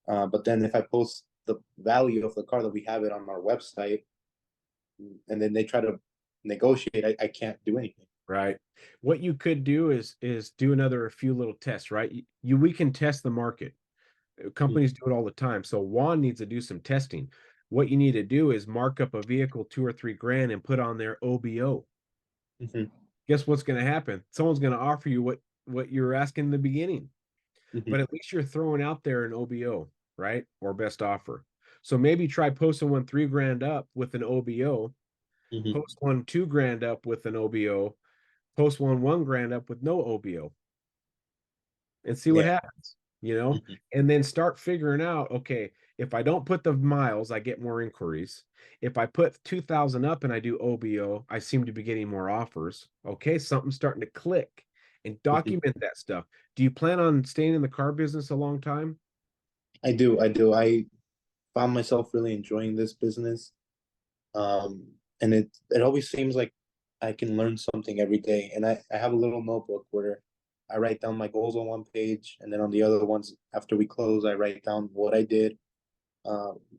Speaker 1: But then if I post the value of the car that we have it on our website, and then they try to negotiate, I can't do anything.
Speaker 2: Right. What you could do is do a few little tests, right? We can test the market. Companies do it all the time. So Juan needs to do some testing. What you need to do is mark up a vehicle 2 or 3 grand and put on their OBO. Guess what's going to happen? Someone's going to offer you what you were asking in the beginning. But at least you're throwing out there an OBO, right? Or best offer. So maybe try posting one 3 grand up with an OBO, post one 2 grand up with an OBO, post one 1 grand up with no OBO, and see what happens, and then start figuring out, okay, if I don't put the miles, I get more inquiries. If I put 2,000 up and I do OBO, I seem to be getting more offers. Okay, something's starting to click, and document that stuff. Do you plan on staying in the car business a long time?
Speaker 1: I do. I found myself really enjoying this business. And it always seems like I can learn something every day. And I have a little notebook where I write down my goals on one page, and then on the other ones, after we close, I write down what I did,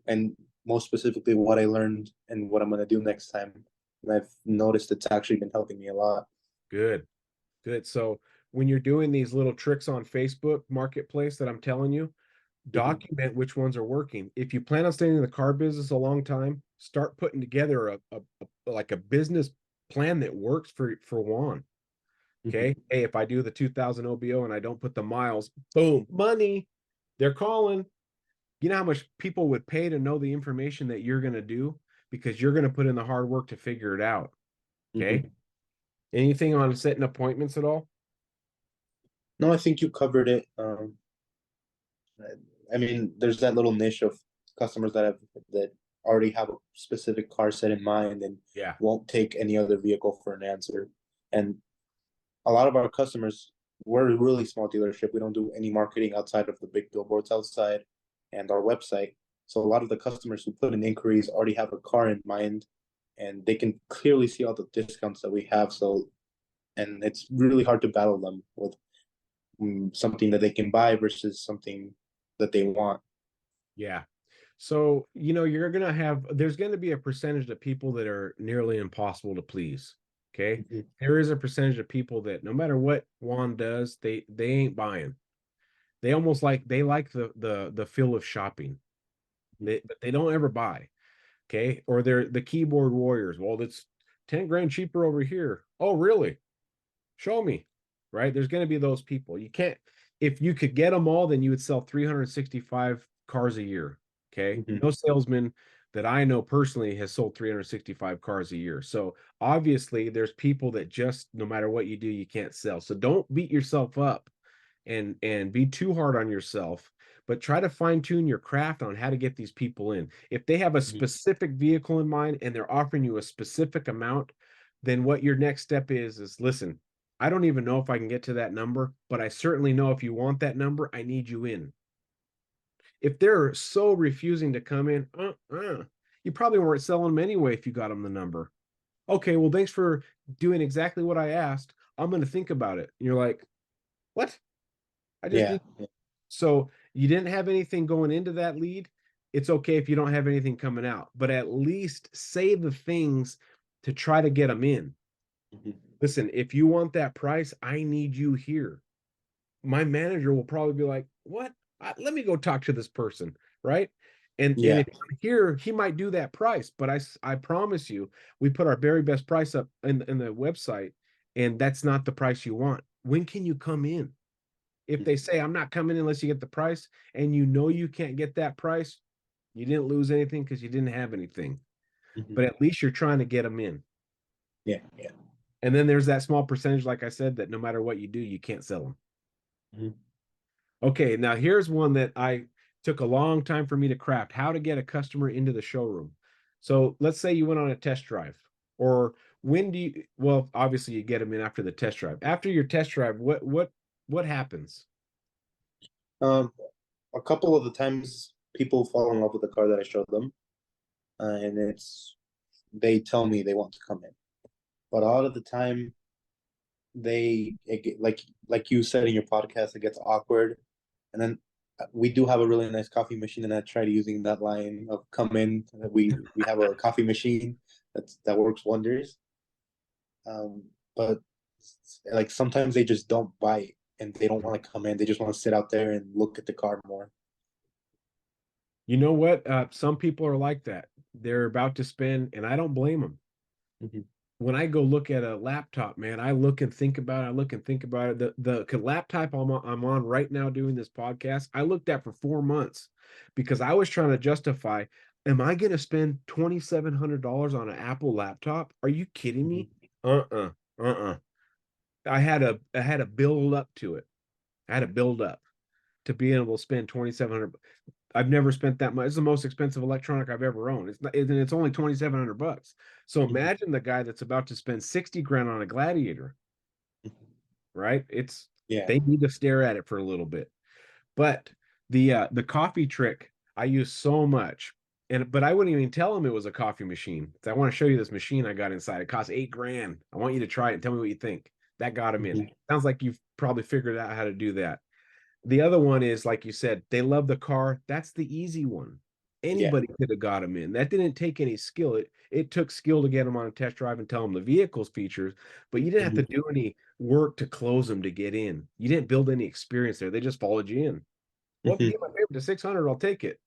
Speaker 1: and most specifically what I learned and what I'm going to do next time. And I've noticed it's actually been helping me a lot.
Speaker 2: Good. So when you're doing these little tricks on Facebook Marketplace that I'm telling you, document which ones are working. If you plan on staying in the car business a long time, start putting together a business plan that works for Juan. Okay. Hey, if I do the 2,000 OBO and I don't put the miles, boom, money. They're calling. You know how much people would pay to know the information that you're going to do because you're going to put in the hard work to figure it out. Okay. Anything on setting appointments at all?
Speaker 1: No, I think you covered it. I mean, there's that little niche of customers that already have a specific car set in mind and won't take any other vehicle for an answer. And a lot of our customers, we're a really small dealership. We don't do any marketing outside of the big billboards outside and our website. So a lot of the customers who put in inquiries already have a car in mind, and they can clearly see all the discounts that we have. So, and it's really hard to battle them with something that they can buy versus something that they want.
Speaker 2: Yeah. So, there's going to be a percentage of people that are nearly impossible to please. Okay. There is a percentage of people that no matter what Juan does, they ain't buying. They almost like the feel of shopping. But they don't ever buy. Okay. Or they're the keyboard warriors. Well, that's 10 grand cheaper over here. Oh, really? Show me. Right. There's going to be those people. You can't, if you could get them all, then you would sell 365 cars a year. Okay. No salesman that I know personally has sold 365 cars a year. So obviously there's people that just, no matter what you do, you can't sell. So don't beat yourself up and be too hard on yourself, but try to fine tune your craft on how to get these people in. If they have a specific vehicle in mind and they're offering you a specific amount, then what your next step is listen, I don't even know if I can get to that number, but I certainly know if you want that number, I need you in. If they're so refusing to come in, you probably weren't selling them anyway if you got them the number. Okay, well, thanks for doing exactly what I asked. I'm going to think about it. And you're like, what? So you didn't have anything going into that lead. It's okay if you don't have anything coming out, but at least say the things to try to get them in.
Speaker 1: Mhm.
Speaker 2: Listen, if you want that price, I need you here. My manager will probably be like, what? Let me go talk to this person, right? And
Speaker 1: Yeah.
Speaker 2: if I'm here, he might do that price, but I promise you, we put our very best price up in the website, and that's not the price you want. When can you come in? If they say I'm not coming in unless you get the price, and you know you can't get that price, you didn't lose anything because you didn't have anything.
Speaker 1: Mhm.
Speaker 2: But at least you're trying to get them in.
Speaker 1: Yeah. Yeah.
Speaker 2: And then there's that small percentage, like I said, that no matter what you do, you can't sell them.
Speaker 1: Mhm.
Speaker 2: Okay, now here's one that I took a long time for me to craft: how to get a customer into the showroom. So let's say you went on a test drive, or when do you, well, obviously you get them in after the test drive. After your test drive, what happens?
Speaker 1: Um, a couple of the times people fall in love with the car that I showed them, and they tell me they want to come in. But a lot of the time, like you said in your podcast, it gets awkward, and then we do have a really nice coffee machine, and I tried using that line of "come in." We have a coffee machine that works wonders. But like sometimes they just don't buy it, and they don't want to come in. They just want to sit out there and look at the car more.
Speaker 2: You know what? Some people are like that. They're about to spend, and I don't blame them.
Speaker 1: Mhm.
Speaker 2: When I go look at a laptop, man, I look and think about it. I look and think about it. The laptop I'm on right now doing this podcast, I looked at for 4 months because I was trying to justify, am I going to spend $2,700 on an Apple laptop? Are you kidding me?
Speaker 1: Mhm.
Speaker 2: Uh-uh. Uh-uh. I had to build up to it. I had to build up to be able to spend 2,700. I've never spent that much. It's the most expensive electronic I've ever owned. It's not, and it's only 2,700 bucks. So
Speaker 1: Mhm.
Speaker 2: imagine the guy that's about to spend 60 grand on a Gladiator, right? It's
Speaker 1: Yeah.
Speaker 2: they need to stare at it for a little bit. But the coffee trick I use so much. But I wouldn't even tell him it was a coffee machine. I want to show you this machine I got inside. It costs 8 grand. I want you to try it and tell me what you think. That got him in.
Speaker 1: Mhm.
Speaker 2: Sounds like you've probably figured out how to do that. The other one is, like you said, they love the car. That's the easy one.
Speaker 1: Yeah.
Speaker 2: Anybody could have got them in. That didn't take any skill. It took skill to get them on a test drive and tell them the vehicle's features, but you didn't have to
Speaker 1: Mhm.
Speaker 2: do any work to close them to get in. You didn't build any experience there. They just followed you in. Well, if you get my
Speaker 1: Mhm.
Speaker 2: paper to 600, I'll take it.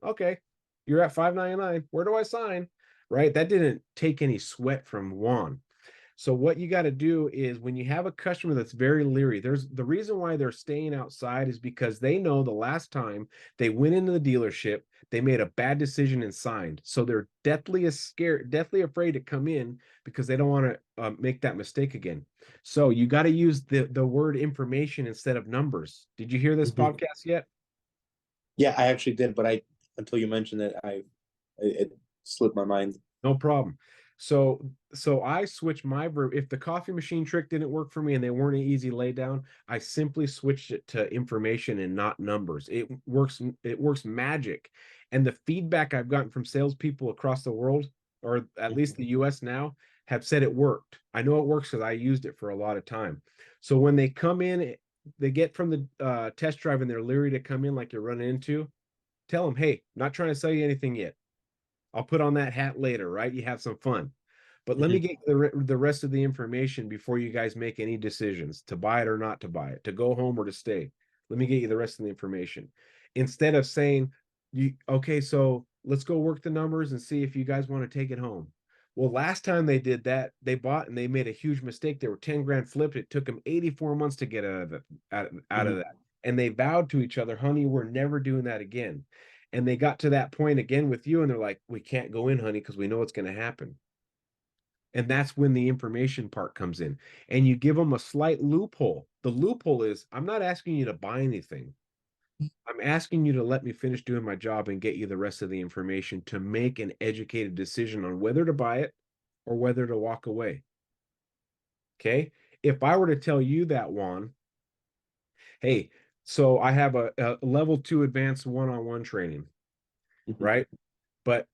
Speaker 2: Okay, you're at 599. Where do I sign? Right? That didn't take any sweat from Juan. So what you got to do is, when you have a customer that's very leery, there's the reason why they're staying outside is because they know the last time they went into the dealership, they made a bad decision and signed. So they're deathly afraid to come in because they don't want to make that mistake again. So you got to use the word information instead of numbers. Did you hear this
Speaker 1: Mhm.
Speaker 2: podcast yet?
Speaker 1: Yeah, I actually did, but I until you mentioned it, it slipped my mind.
Speaker 2: No problem. So I switched my verb. If the coffee machine trick didn't work for me and they weren't an easy lay down, I simply switched it to information and not numbers. It works magic. And the feedback I've gotten from salespeople across the world, or at least the US now, have said it worked. I know it works because I used it for a lot of time. So when they come in, they get from the test drive and they're leery to come in like you're running into, tell them, hey, not trying to sell you anything yet. I'll put on that hat later, right? You have some fun. But let me
Speaker 1: Mhm.
Speaker 2: get the rest of the information before you guys make any decisions to buy it or not to buy it, to go home or to stay. Let me get you the rest of the information. Instead of saying, okay, so let's go work the numbers and see if you guys want to take it home. Well, last time they did that, they bought and they made a huge mistake. They were 10 grand flipped. It took them 84 months to get out of it, out of
Speaker 1: Mhm.
Speaker 2: that. And they vowed to each other, honey, we're never doing that again. And they got to that point again with you, and they're like, we can't go in, honey, because we know what's going to happen. And that's when the information part comes in. And you give them a slight loophole. The loophole is, I'm not asking you to buy anything. I'm asking you to let me finish doing my job and get you the rest of the information to make an educated decision on whether to buy it or whether to walk away. Okay. If I were to tell you that, Juan, hey, so I have a level 2 advanced one-on-one training,
Speaker 1: Mhm.
Speaker 2: right? But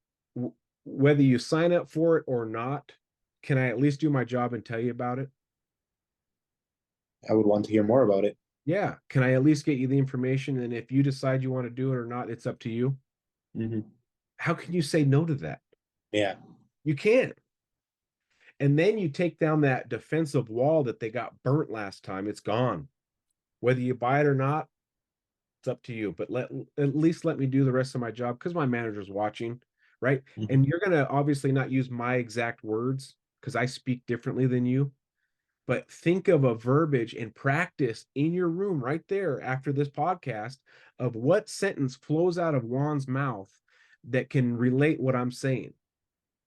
Speaker 2: whether you sign up for it or not, can I at least do my job and tell you about it?
Speaker 1: I would want to hear more about it.
Speaker 2: Yeah. Can I at least get you the information? And if you decide you want to do it or not, it's up to you.
Speaker 1: Mhm.
Speaker 2: How can you say no to that?
Speaker 1: Yeah.
Speaker 2: You can't. And then you take down that defensive wall that they got burnt last time. It's gone. Whether you buy it or not, it's up to you. But at least let me do the rest of my job because my manager's watching, right?
Speaker 1: Mhm.
Speaker 2: And you're gonna obviously not use my exact words because I speak differently than you. But think of a verbiage and practice in your room right there after this podcast of what sentence flows out of Juan's mouth that can relate what I'm saying.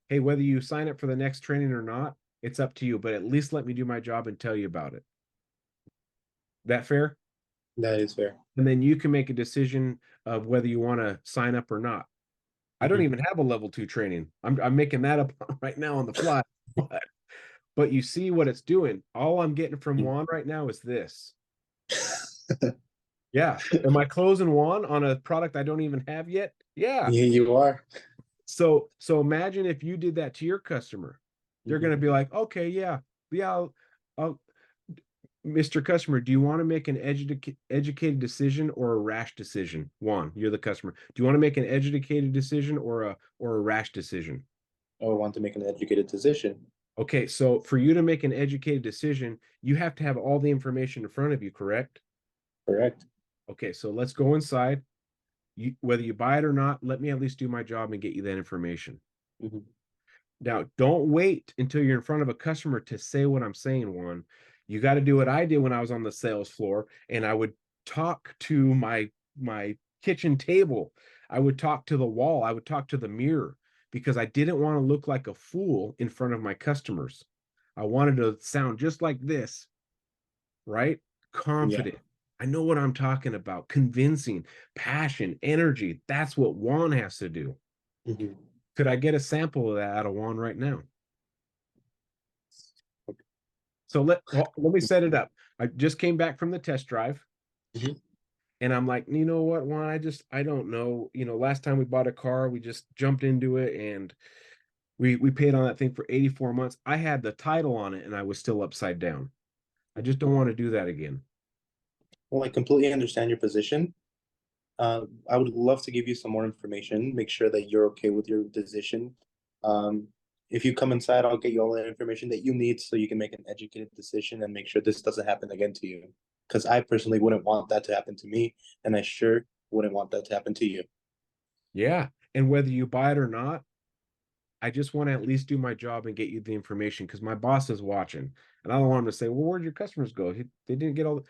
Speaker 2: Hey, whether you sign up for the next training or not, it's up to you, but at least let me do my job and tell you about it. That fair?
Speaker 1: That is fair.
Speaker 2: And then you can make a decision of whether you want to sign up or not. I don't
Speaker 1: Mhm.
Speaker 2: even have a level 2 training. I'm making that up right now on the fly. But you see what it's doing. All I'm getting from Juan right now is this. Yeah. Am I closing Juan on a product I don't even have yet? Yeah.
Speaker 1: Yeah, you are.
Speaker 2: So imagine if you did that to your customer. They're
Speaker 1: Mhm.
Speaker 2: going to be like, okay, yeah, I'll Mr. Customer, do you want to make an educated decision or a rash decision? Juan, you're the customer. Do you want to make an educated decision or a rash decision?
Speaker 1: Or want to make an educated decision.
Speaker 2: Okay, so for you to make an educated decision, you have to have all the information in front of you, correct?
Speaker 1: Correct.
Speaker 2: Okay, so let's go inside. Whether you buy it or not, let me at least do my job and get you that information.
Speaker 1: Mhm.
Speaker 2: Now, don't wait until you're in front of a customer to say what I'm saying, Juan. You got to do what I did when I was on the sales floor, and I would talk to my kitchen table. I would talk to the wall. I would talk to the mirror because I didn't want to look like a fool in front of my customers. I wanted to sound just like this, right?
Speaker 1: Yeah.
Speaker 2: Confident. I know what I'm talking about. Convincing, passion, energy. That's what Juan has to do.
Speaker 1: Mhm.
Speaker 2: Could I get a sample of that out of Juan right now? So let me set it up. I just came back from the test drive,
Speaker 1: Mhm.
Speaker 2: and I'm like, you know what, Juan? I don't know. Last time we bought a car, we just jumped into it, and we paid on that thing for 84 months. I had the title on it, and I was still upside down. I just don't want to do that again.
Speaker 1: Well, I completely understand your position. I would love to give you some more information, make sure that you're okay with your decision. Um, if you come inside, I'll get you all the information that you need so you can make an educated decision and make sure this doesn't happen again to you. Because I personally wouldn't want that to happen to me, and I sure wouldn't want that to happen to you.
Speaker 2: Yeah, and whether you buy it or not, I just want to at least do my job and get you the information because my boss is watching, and I don't want him to say, "Well, where'd your customers go? They didn't get all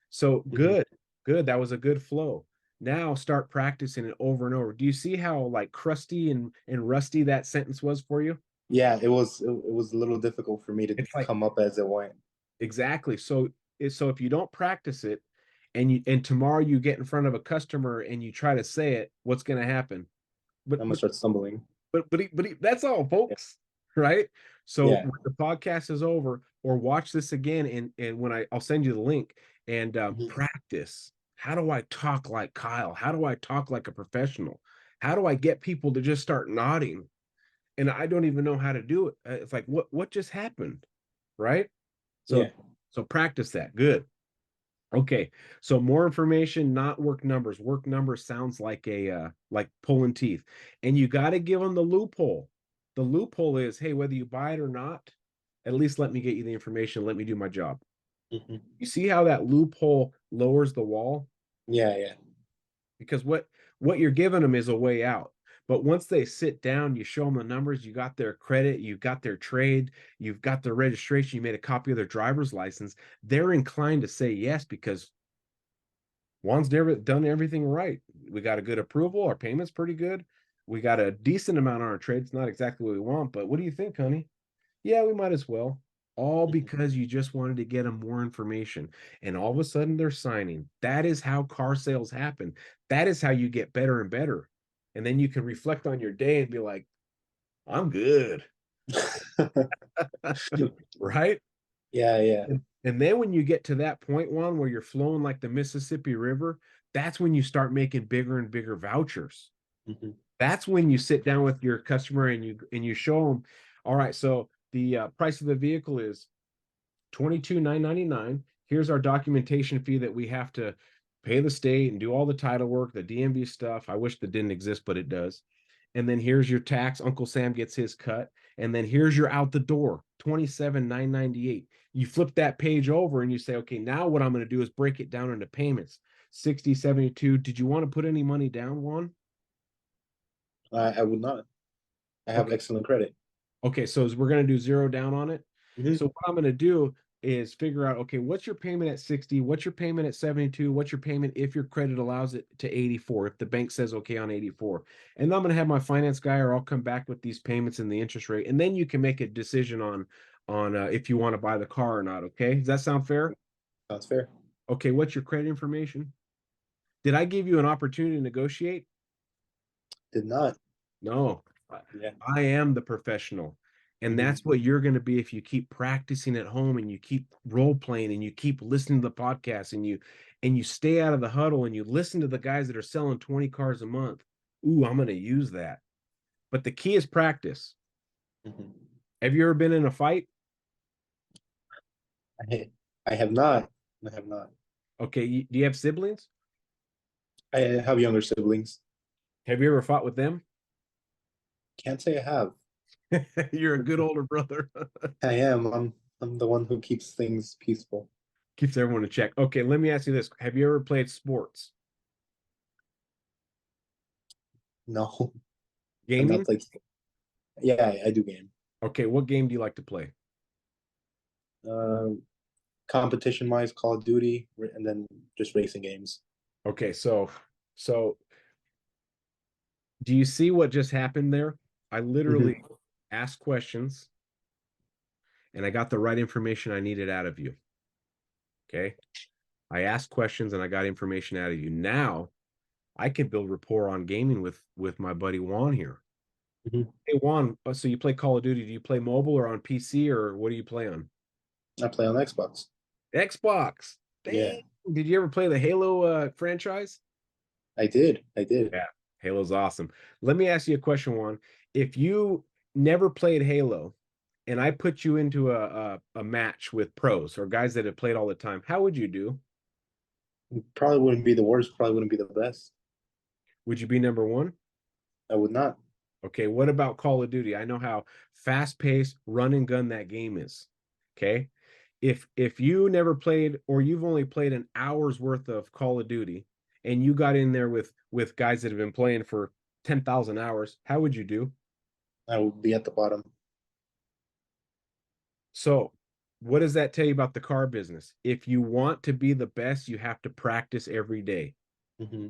Speaker 2: So
Speaker 1: Mhm.
Speaker 2: good. That was a good flow. Now start practicing it over and over. Do you see how like crusty and rusty that sentence was for you?
Speaker 1: Yeah, it was a little difficult for me to
Speaker 2: It's like
Speaker 1: come up as it went.
Speaker 2: exactly. So if you don't practice it, and tomorrow you get in front of a customer and you try to say it, what's going to happen? But
Speaker 1: I'm gonna
Speaker 2: but
Speaker 1: start stumbling.
Speaker 2: that's all,
Speaker 1: Yeah.
Speaker 2: folks, right? So
Speaker 1: Yeah.
Speaker 2: when the podcast is over, or watch this again, and when I'll send you the link and
Speaker 1: Mhm.
Speaker 2: practice. How do I talk like Kyle? How do I talk like a professional? How do I get people to just start nodding? And I don't even know how to do it. It's like what just happened, right?
Speaker 1: Yeah.
Speaker 2: So practice that. Good. Okay, so more information, not work numbers. Work numbers sounds like like pulling teeth, and you got to give them the loophole. The loophole is, hey, whether you buy it or not, at least let me get you the information. Let me do my job.
Speaker 1: Mhm.
Speaker 2: You see how that loophole lowers the wall
Speaker 1: Yeah. Yeah.
Speaker 2: because what you're giving them is a way out. But once they sit down, you show them the numbers. You got their credit, you got their trade, you've got their registration. You made a copy of their driver's license. They're inclined to say yes because Juan's never done everything right. We got a good approval. Our payment's pretty good. We got a decent amount on our trade. It's not exactly what we want, but what do you think, honey? Yeah, we might as well. All
Speaker 1: Mhm.
Speaker 2: because you just wanted to get them more information. And all of a sudden they're signing. That is how car sales happen. That is how you get better and better. And then you can reflect on your day and be like, I'm good. Right?
Speaker 1: Yeah. Yeah.
Speaker 2: And then when you get to that point, one where you're flowing like the Mississippi River, that's when you start making bigger and bigger vouchers.
Speaker 1: Mhm.
Speaker 2: That's when you sit down with your customer and you show them, all right, so the price of the vehicle is 22,999. Here's our documentation fee that we have to pay the state and do all the title work, the DMV stuff. I wish that didn't exist, but it does. and then here's your tax. Uncle Sam gets his cut, and then here's your out the door, 27,998. You flip that page over and you say, okay, now what I'm going to do is break it down into payments. 60, 72. Did you want to put any money down, Juan?
Speaker 1: I would not. I have
Speaker 2: Okay.
Speaker 1: excellent credit.
Speaker 2: Okay, so we're going to do 0 down on it.
Speaker 1: Mm-hmm.
Speaker 2: So what I'm going to do is figure out, okay, what's your payment at 60? What's your payment at 72? What's your payment if your credit allows it to 84, if the bank says okay on 84? And then I'm going to have my finance guy, or I'll come back with these payments and the interest rate, and then you can make a decision on if you want to buy the car or not. Okay, does that sound fair?
Speaker 1: Sounds fair.
Speaker 2: Okay, what's your credit information? Did I give you an opportunity to negotiate?
Speaker 1: Did not.
Speaker 2: No,
Speaker 1: Yeah.
Speaker 2: I am the professional. And that's what you're going to be if you keep practicing at home and you keep role playing and you keep listening to the podcast and you stay out of the huddle and you listen to the guys that are selling 20 cars a month. Ooh, I'm going to use that. But the key is practice.
Speaker 1: Mm-hmm.
Speaker 2: Have you ever been in a fight?
Speaker 1: I have not. I have not.
Speaker 2: Okay, do you have siblings?
Speaker 1: I have younger siblings.
Speaker 2: Have you ever fought with them?
Speaker 1: Can't say I have.
Speaker 2: You're a good older brother.
Speaker 1: I am. I'm the one who keeps things peaceful.
Speaker 2: Keeps everyone in check. Okay, let me ask you this. Have you ever played sports?
Speaker 1: No. I'm
Speaker 2: Gaming?
Speaker 1: not like. Yeah, I do game.
Speaker 2: Okay, what game do you like to play?
Speaker 1: Competition wise, Call of Duty, and then just racing games.
Speaker 2: Okay, so do you see what just happened there? I literally asked questions and I got the right information I needed out of you. Okay. I asked questions and I got information out of you. Now I can build rapport on gaming with my buddy Juan here.
Speaker 1: Mm-hmm.
Speaker 2: Hey Juan, so you play Call of Duty? Do you play mobile or on PC, or what do you play on?
Speaker 1: I play on Xbox.
Speaker 2: Xbox.
Speaker 1: Yeah,
Speaker 2: Dang. Did you ever play the Halo franchise?
Speaker 1: I did. I did.
Speaker 2: Yeah, Halo's awesome. Let me ask you a question, Juan. If you never played Halo and I put you into a match with pros or guys that have played all the time, how would you do?
Speaker 1: Probably wouldn't be the worst. Probably wouldn't be the best.
Speaker 2: Would you be number one?
Speaker 1: I would not.
Speaker 2: Okay, what about Call of Duty? I know how fast-paced, run and gun that game is. Okay. If you never played, or you've only played an hour's worth of Call of Duty and you got in there with guys that have been playing for 10,000 hours, how would you do?
Speaker 1: I would be at the bottom.
Speaker 2: So, what does that tell you about the car business? If you want to be the best, you have to practice every day.
Speaker 1: Mm-hmm.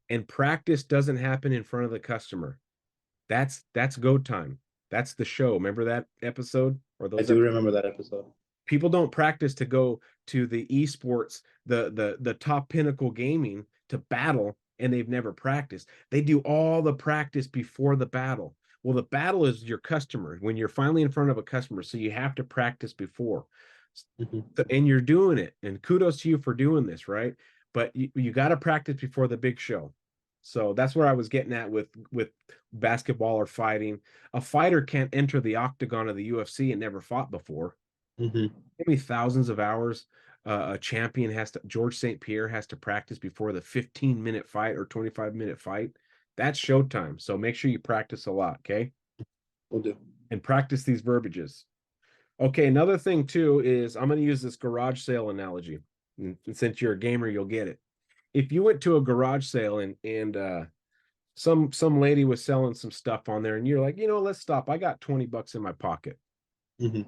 Speaker 2: And practice doesn't happen in front of the customer. That's go time. That's the show. Remember that episode or
Speaker 1: I
Speaker 2: those
Speaker 1: do
Speaker 2: episodes?
Speaker 1: remember that episode.
Speaker 2: People don't practice to go to the esports, the top pinnacle gaming to battle, and they've never practiced. They do all the practice before the battle. Well, the battle is your customer when you're finally in front of a customer, so you have to practice before.
Speaker 1: Mm-hmm.
Speaker 2: And you're doing it, and kudos to you for doing this, right? But you got to practice before the big show. So that's where I was getting at with basketball or fighting. A fighter can't enter the octagon of the UFC and never fought before.
Speaker 1: Mm-hmm.
Speaker 2: Maybe thousands of hours a champion has to, George St. Pierre has to practice before the 15-minute fight or 25-minute fight. That's showtime. So make sure you practice a lot, okay?
Speaker 1: Will do.
Speaker 2: And practice these verbiages. Okay, another thing too is I'm going to use this garage sale analogy. And since you're a gamer, you'll get it. If you went to a garage sale and some lady was selling some stuff on there and you're like, let's stop. I got $20 in my pocket.
Speaker 1: Mm-hmm.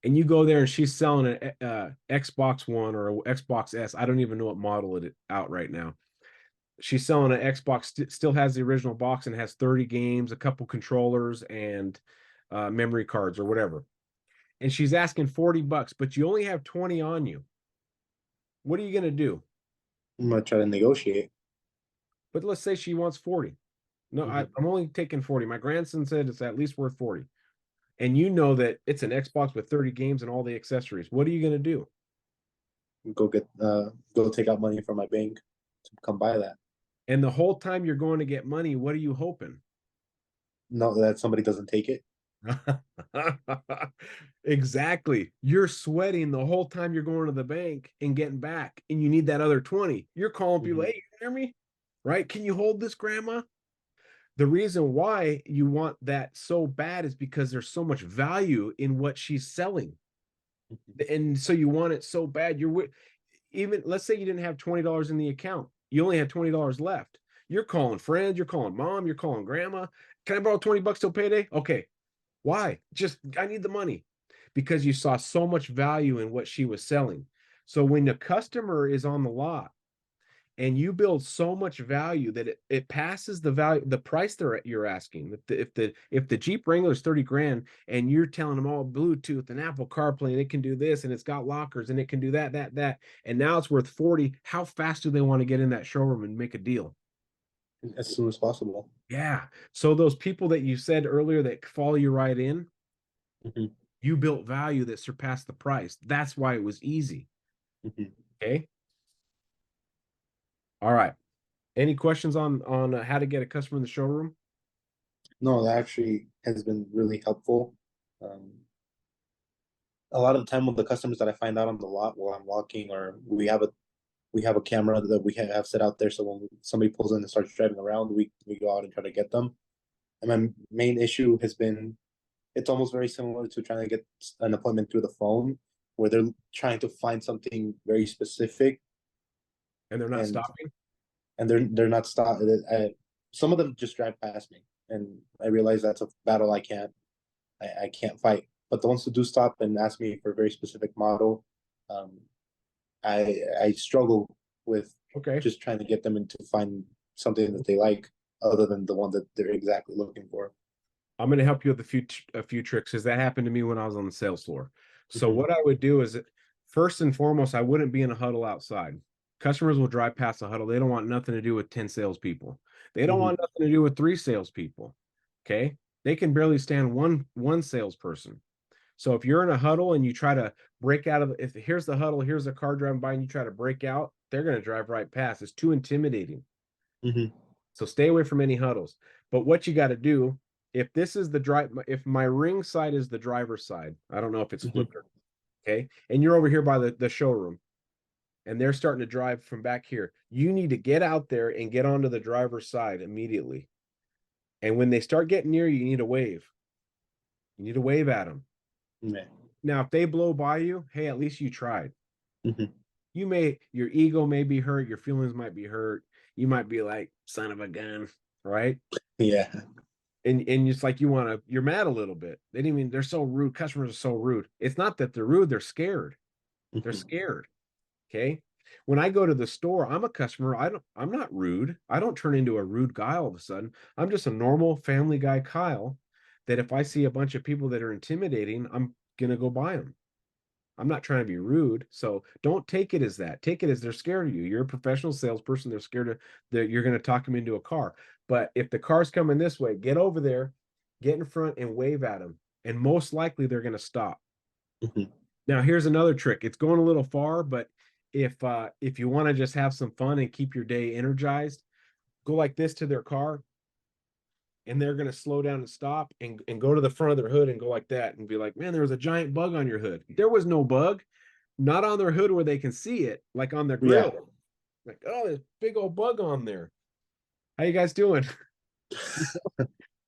Speaker 2: And you go there and she's selling an Xbox One or an Xbox S. I don't even know what model it out right now. She's selling an Xbox, still has the original box and has 30 games, a couple controllers, and memory cards or whatever. And she's asking $40, but you only have 20 on you. What are you going to do?
Speaker 1: I'm gonna try to negotiate.
Speaker 2: But let's say she wants 40. No, I'm only taking 40. My grandson said it's at least worth 40. And you know that it's an Xbox with 30 games and all the accessories. What are you going to do?
Speaker 1: Go take out money from my bank to come buy that.
Speaker 2: And the whole time you're going to get money, what are you hoping?
Speaker 1: No, that somebody doesn't take it.
Speaker 2: Exactly. You're sweating the whole time you're going to the bank and getting back, and you need that other 20. You're calling people, hey, you hear me? Right? Can you hold this, grandma? The reason why you want that so bad is because there's so much value in what she's selling. And so you want it so bad. Even, let's say you didn't have $20 in the account, you only had $20 left. You're calling friends, you're calling mom, you're calling grandma. Can I borrow 20 bucks till payday? Okay. Why? Just, I need the money, because you saw so much value in what she was selling. So when the customer is on the lot and you build so much value that it passes the value, the price you're asking. If the Jeep Wrangler is 30 grand and you're telling them all Bluetooth and Apple CarPlay and it can do this and it's got lockers and it can do that, and now it's worth 40, how fast do they want to get in that showroom and make a deal?
Speaker 1: As soon as possible.
Speaker 2: Yeah. So those people that you said earlier that follow you right in,
Speaker 1: Mm-hmm.
Speaker 2: you built value that surpassed the price. That's why it was easy.
Speaker 1: Mm-hmm.
Speaker 2: Okay. All right. Any questions on how to get a customer in the showroom?
Speaker 1: No, that actually has been really helpful. Um, a lot of the time with the customers that I find out on the lot while I'm walking, or we have a camera that we have set out there, so when somebody pulls in and starts driving around, we go out and try to get them. And my main issue has been, it's almost very similar to trying to get an appointment through the phone, where they're trying to find something very specific,
Speaker 2: And they're not
Speaker 1: and
Speaker 2: stopping?
Speaker 1: they're not stop. Some of them just drive past me, and I realize that's a battle I can't fight. But the ones who do stop and ask me for a very specific model, um, I struggle with
Speaker 2: Okay.
Speaker 1: just trying to get them into find something that they like other than the one that they're exactly looking for.
Speaker 2: I'm going to help you with a few tricks, because that happened to me when I was on the sales floor. So
Speaker 1: Mm-hmm.
Speaker 2: what I would do is, first and foremost, I wouldn't be in a huddle outside. Customers will drive past the huddle. They don't want nothing to do with 10 salespeople. They don't
Speaker 1: Mm-hmm.
Speaker 2: want nothing to do with 3 salespeople. Okay. They can barely stand one salesperson. So if you're in a huddle and you try to break out of, if here's the huddle, here's a car driving by and you try to break out, they're going to drive right past. It's too intimidating.
Speaker 1: Mm-hmm.
Speaker 2: So stay away from any huddles. But what you got to do, if this is the drive, if my ring side is the driver's side, I don't know if it's
Speaker 1: Mm-hmm.
Speaker 2: flipped or, okay, and you're over here by the showroom and they're starting to drive from back here, you need to get out there and get onto the driver's side immediately. And when they start getting near you, you need to wave. You need to wave at them.
Speaker 1: Yeah.
Speaker 2: Now, if they blow by you, hey, at least you tried.
Speaker 1: Mm-hmm.
Speaker 2: Your ego may be hurt, your feelings might be hurt. You might be like, son of a gun, right?
Speaker 1: Yeah.
Speaker 2: And it's like you're mad a little bit. They didn't even, they're so rude. Customers are so rude. It's not that they're rude, they're scared. They're
Speaker 1: Mm-hmm.
Speaker 2: scared. Okay. When I go to the store, I'm a customer. I'm not rude. I don't turn into a rude guy all of a sudden. I'm just a normal family guy, Kyle, that if I see a bunch of people that are intimidating, I'm gonna go buy them. I'm not trying to be rude. So don't take it as that. Take it as they're scared of you. You're a professional salesperson. They're scared of that you're going to talk them into a car. But if the car's coming this way, get over there, get in front and wave at them. And most likely they're going to stop.
Speaker 1: Mm-hmm.
Speaker 2: Now, here's another trick. It's going a little far, but if you want to just have some fun and keep your day energized, go like this to their car, and they're going to slow down and stop and go to the front of their hood and go like that and be like, man, there was a giant bug on your hood. There was no bug. Not on their hood where they can see it, like on their
Speaker 1: Yeah.
Speaker 2: grill. Like, oh, there's a big old bug on there. How you guys doing?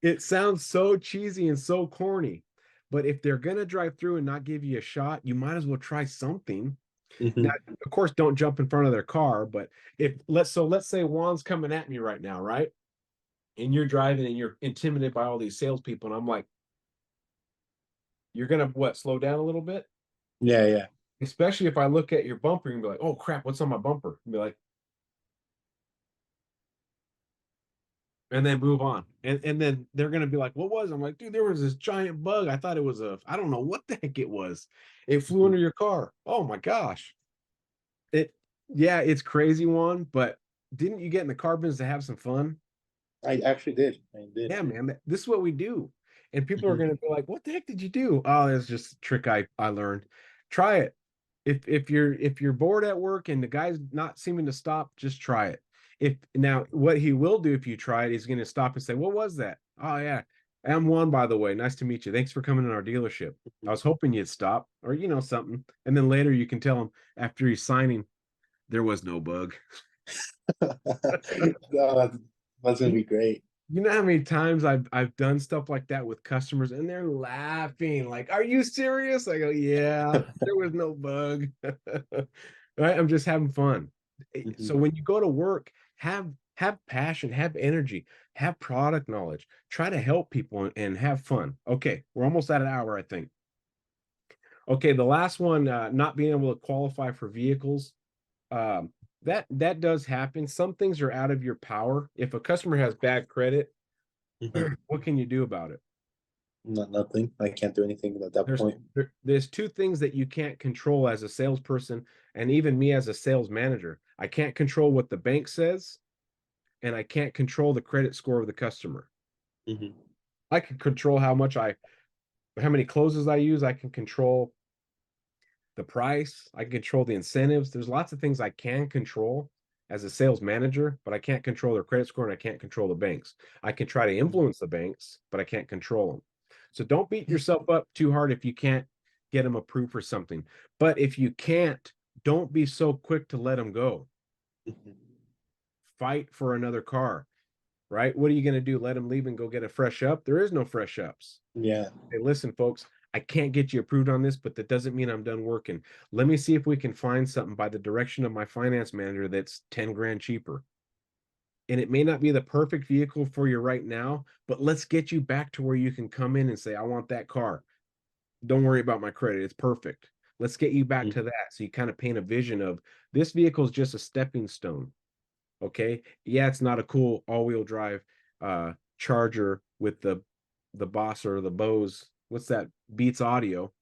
Speaker 2: It sounds so cheesy and so corny, but if they're gonna drive through and not give you a shot, you might as well try something. Now,
Speaker 1: Mm-hmm.
Speaker 2: of course, don't jump in front of their car, but if let's say Juan's coming at me right now, right? And you're driving and you're intimidated by all these salespeople, and I'm like, you're gonna what, slow down a little bit?
Speaker 1: Yeah. Yeah.
Speaker 2: Especially if I look at your bumper and be like, oh crap, what's on my bumper? And be like, and then move on. And then they're gonna be like, what was it? I'm like, dude, there was this giant bug. I thought it was I don't know what the heck it was. It flew
Speaker 1: Mm-hmm.
Speaker 2: under your car. Oh my gosh. It Yeah, it's crazy one, but didn't you get in the car business to have some fun?
Speaker 1: I actually did. I did.
Speaker 2: Yeah, man. This is what we do. And people are
Speaker 1: Mm-hmm.
Speaker 2: gonna be like, what the heck did you do? Oh, it's just a trick I learned. Try it. If you're bored at work and the guy's not seeming to stop, just try it. If now what he will do if you try it, he's going to stop and say, "What was that?" "Oh yeah, I'm Juan, by the way. Nice to meet you. Thanks for coming in our dealership. I was hoping you'd stop," or something. And then later you can tell him after he's signing, there was no bug.
Speaker 1: No, that's gonna be great.
Speaker 2: You know how many times I've done stuff like that with customers and they're laughing, like, "Are you serious?" I go, "Yeah, there was no bug." Right? I'm just having fun. So
Speaker 1: Mhm.
Speaker 2: when you go to work, have passion, have energy, have product knowledge, try to help people and have fun. Okay, we're almost at an hour, I think. Okay, the last one, not being able to qualify for vehicles. That does happen. Some things are out of your power. If a customer has bad credit,
Speaker 1: Mhm.
Speaker 2: what can you do about it?
Speaker 1: Nothing. I can't do anything at that point.
Speaker 2: There's two things that you can't control as a salesperson, and even me as a sales manager. I can't control what the bank says, and I can't control the credit score of the customer.
Speaker 1: Mhm.
Speaker 2: I can control how many closes I use. I can control the price. I can control the incentives. There's lots of things I can control as a sales manager, but I can't control their credit score and I can't control the banks. I can try to influence the banks, but I can't control them. So don't beat yourself up too hard if you can't get them approved for something. But if you can't, don't be so quick to let them go.
Speaker 1: Mhm.
Speaker 2: Fight for another car, right? What are you going to do? Let them leave and go get a fresh up? There is no fresh ups.
Speaker 1: Yeah.
Speaker 2: Hey, listen, folks, I can't get you approved on this, but that doesn't mean I'm done working. Let me see if we can find something by the direction of my finance manager that's 10 grand cheaper. And it may not be the perfect vehicle for you right now, but let's get you back to where you can come in and say, I want that car. Don't worry about my credit. It's perfect. Let's get you back to
Speaker 1: Mhm.
Speaker 2: that. So you kind of paint a vision of this vehicle is just a stepping stone. Okay. Yeah, it's not a cool all-wheel drive charger with the Boss or the Bose. What's that? Beats audio.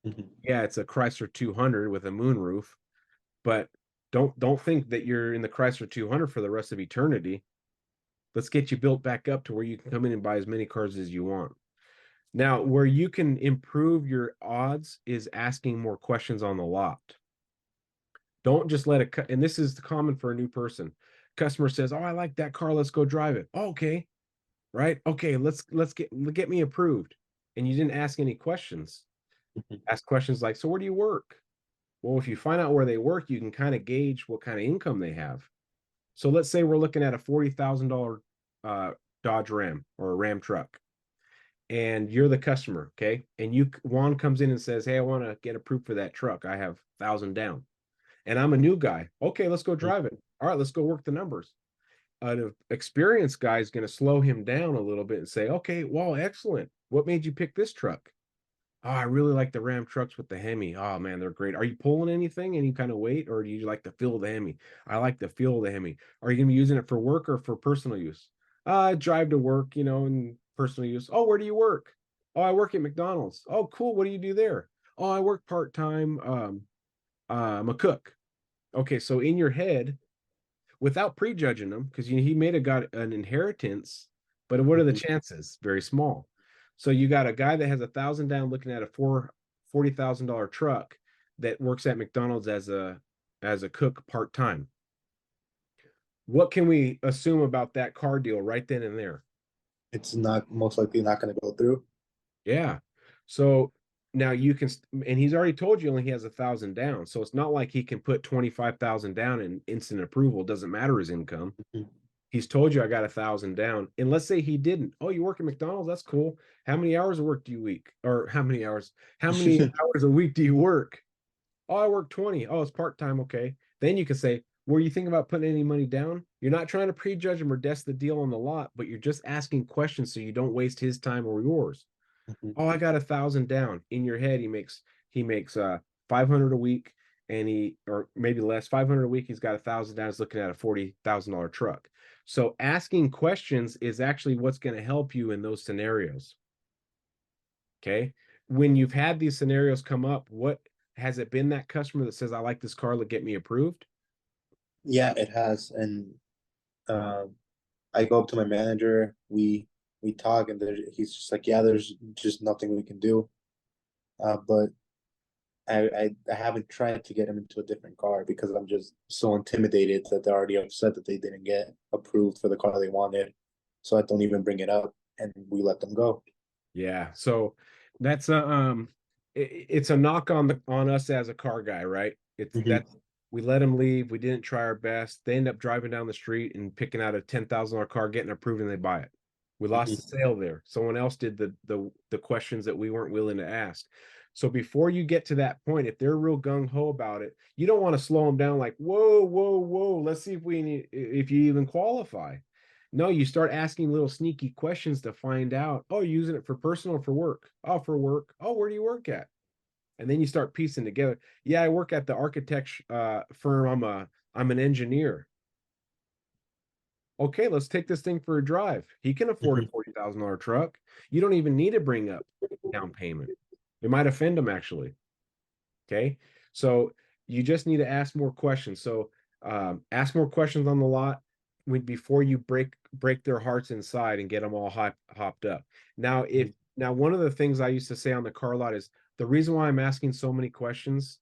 Speaker 1: Mhm.
Speaker 2: Yeah, it's a Chrysler 200 with a moonroof, but don't think that you're in the Chrysler 200 for the rest of eternity. Let's get you built back up to where you can come in and buy as many cars as you want. Now, where you can improve your odds is asking more questions on the lot. Don't just let it, and this is common for a new person. Customer says, "Oh, I like that car. Let's go drive it." Oh, okay, right? Okay, let's get me approved. And you didn't ask any questions.
Speaker 1: Mhm.
Speaker 2: Ask questions like, "So where do you work?" Well, if you find out where they work, you can kind of gauge what kind of income they have. So let's say we're looking at a $40,000 uh, Dodge Ram or a Ram truck, and you're the customer, okay? And Juan comes in and says, "Hey, I want to get approved for that truck. I have 1,000 down." And I'm a new guy. Okay, let's go drive it. All right, let's go work the numbers. An experienced guy is going to slow him down a little bit and say, "Okay, well, excellent. What made you pick this truck?" "Oh, I really like the Ram trucks with the Hemi. Oh man, they're great. Are you pulling anything, any kind of weight, or do you like the feel of the Hemi?" "I like the feel of the Hemi." "Are you gonna be using it for work or for personal use?" I drive to work, and personal use." "Oh, where do you work?" "Oh, I work at McDonald's." "Oh, cool. What do you do there?" "Oh, I work part-time. I'm a cook." Okay, so in your head, without prejudging them, because he may have got an inheritance, but what are the
Speaker 1: Mhm.
Speaker 2: chances? Very small. So you got a guy that has 1,000 down looking at a $40,000 truck that works at McDonald's as a cook part-time. What can we assume about that car deal right then and there?
Speaker 1: It's not most likely not going to go through.
Speaker 2: Yeah. So now you can, and he's already told you only he has 1,000 down. So it's not like he can put 25,000 down and instant approval. Doesn't matter his income.
Speaker 1: Mhm.
Speaker 2: He's told you I got 1,000 down. And let's say he didn't. "Oh, you work at McDonald's? That's cool. How many hours of work do you week? Or how many hours? How many hours a week do you work?" "Oh, I work 20." "Oh, it's part-time." Okay. Then you can say, "Were you thinking about putting any money down?" You're not trying to prejudge him or guess the deal on the lot, but you're just asking questions so you don't waste his time or yours.
Speaker 1: Mhm.
Speaker 2: "Oh, I got 1,000 down." In your head, he makes 500 a week, and or maybe less, 500 a week. He's got 1,000 down. He's looking at a $40,000 truck. So asking questions is actually what's going to help you in those scenarios. Okay. When you've had these scenarios come up, what has it been that customer that says, "I like this car, let get me approved"?
Speaker 1: Yeah, it has. And um, I go up to my manager. We talk, and he's just like, "Yeah, there's just nothing we can do." But I haven't tried to get him into a different car because I'm just so intimidated that they're already upset that they didn't get approved for the car they wanted. So I don't even bring it up, and we let them go.
Speaker 2: Yeah. So that's it's a knock on us as a car guy, right? It's that
Speaker 1: Hmm.
Speaker 2: we let them leave. We didn't try our best. They end up driving down the street and picking out a $10,000 car, getting approved, and they buy it. We lost the sale there. Someone else did the questions that we weren't willing to ask. So before you get to that point, if they're real gung-ho about it, you don't want to slow them down like, whoa, whoa, whoa, let's see if you even qualify. No, you start asking little sneaky questions to find out, oh, you're using it for personal or for work? Oh, for work. Oh, where do you work at? And then you start piecing together. Yeah, I work at the architect firm. I'm an engineer. Okay, let's take this thing for a drive. He can afford a $40,000 truck. You don't even need to bring up down payment. It might offend them actually. Okay, so you just need to ask more questions. So ask more questions on the lot before you break their hearts inside and get them all hopped up. Now one of the things I used to say on the car lot is the reason why I'm asking so many questions,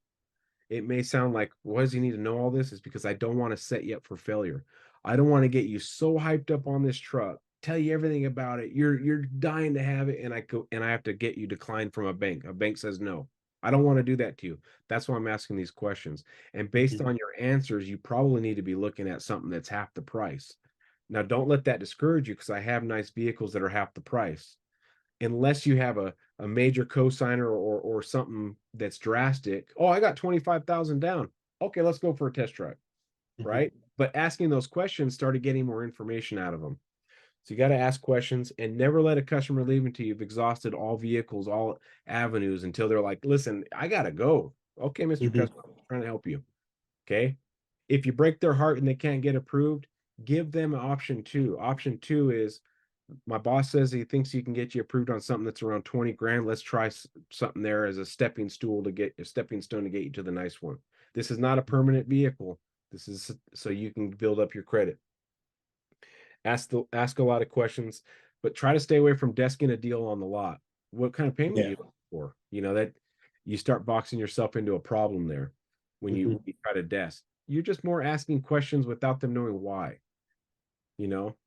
Speaker 2: it may sound like, why does he need to know all this? Is because I don't want to set you up for failure. I don't want to get you so hyped up on this truck, tell you everything about it. You're dying to have it, and I have to get you declined from a bank. A bank says no. I don't want to do that to you. That's why I'm asking these questions. And based on your answers, you probably need to be looking at something that's half the price. Now, don't let that discourage you because I have nice vehicles that are half the price. Unless you have a major cosigner or something that's drastic. Oh, I got 25,000 down. Okay, let's go for a test drive. Right? But asking those questions started getting more information out of them. So you got to ask questions and never let a customer leave until you've exhausted all vehicles, all avenues until they're like, listen, I got to go. Okay, Mr. Customer, I'm trying to help you. Okay. If you break their heart and they can't get approved, give them option two. Option two is my boss says he thinks he can get you approved on something that's around 20 grand. Let's try something there as a stepping stone to get you to the nice one. This is not a permanent vehicle. This is so you can build up your credit. Ask a lot of questions, but try to stay away from desking a deal on the lot. What kind of payment are you looking for? That you start boxing yourself into a problem there when you try to desk. You're just more asking questions without them knowing why.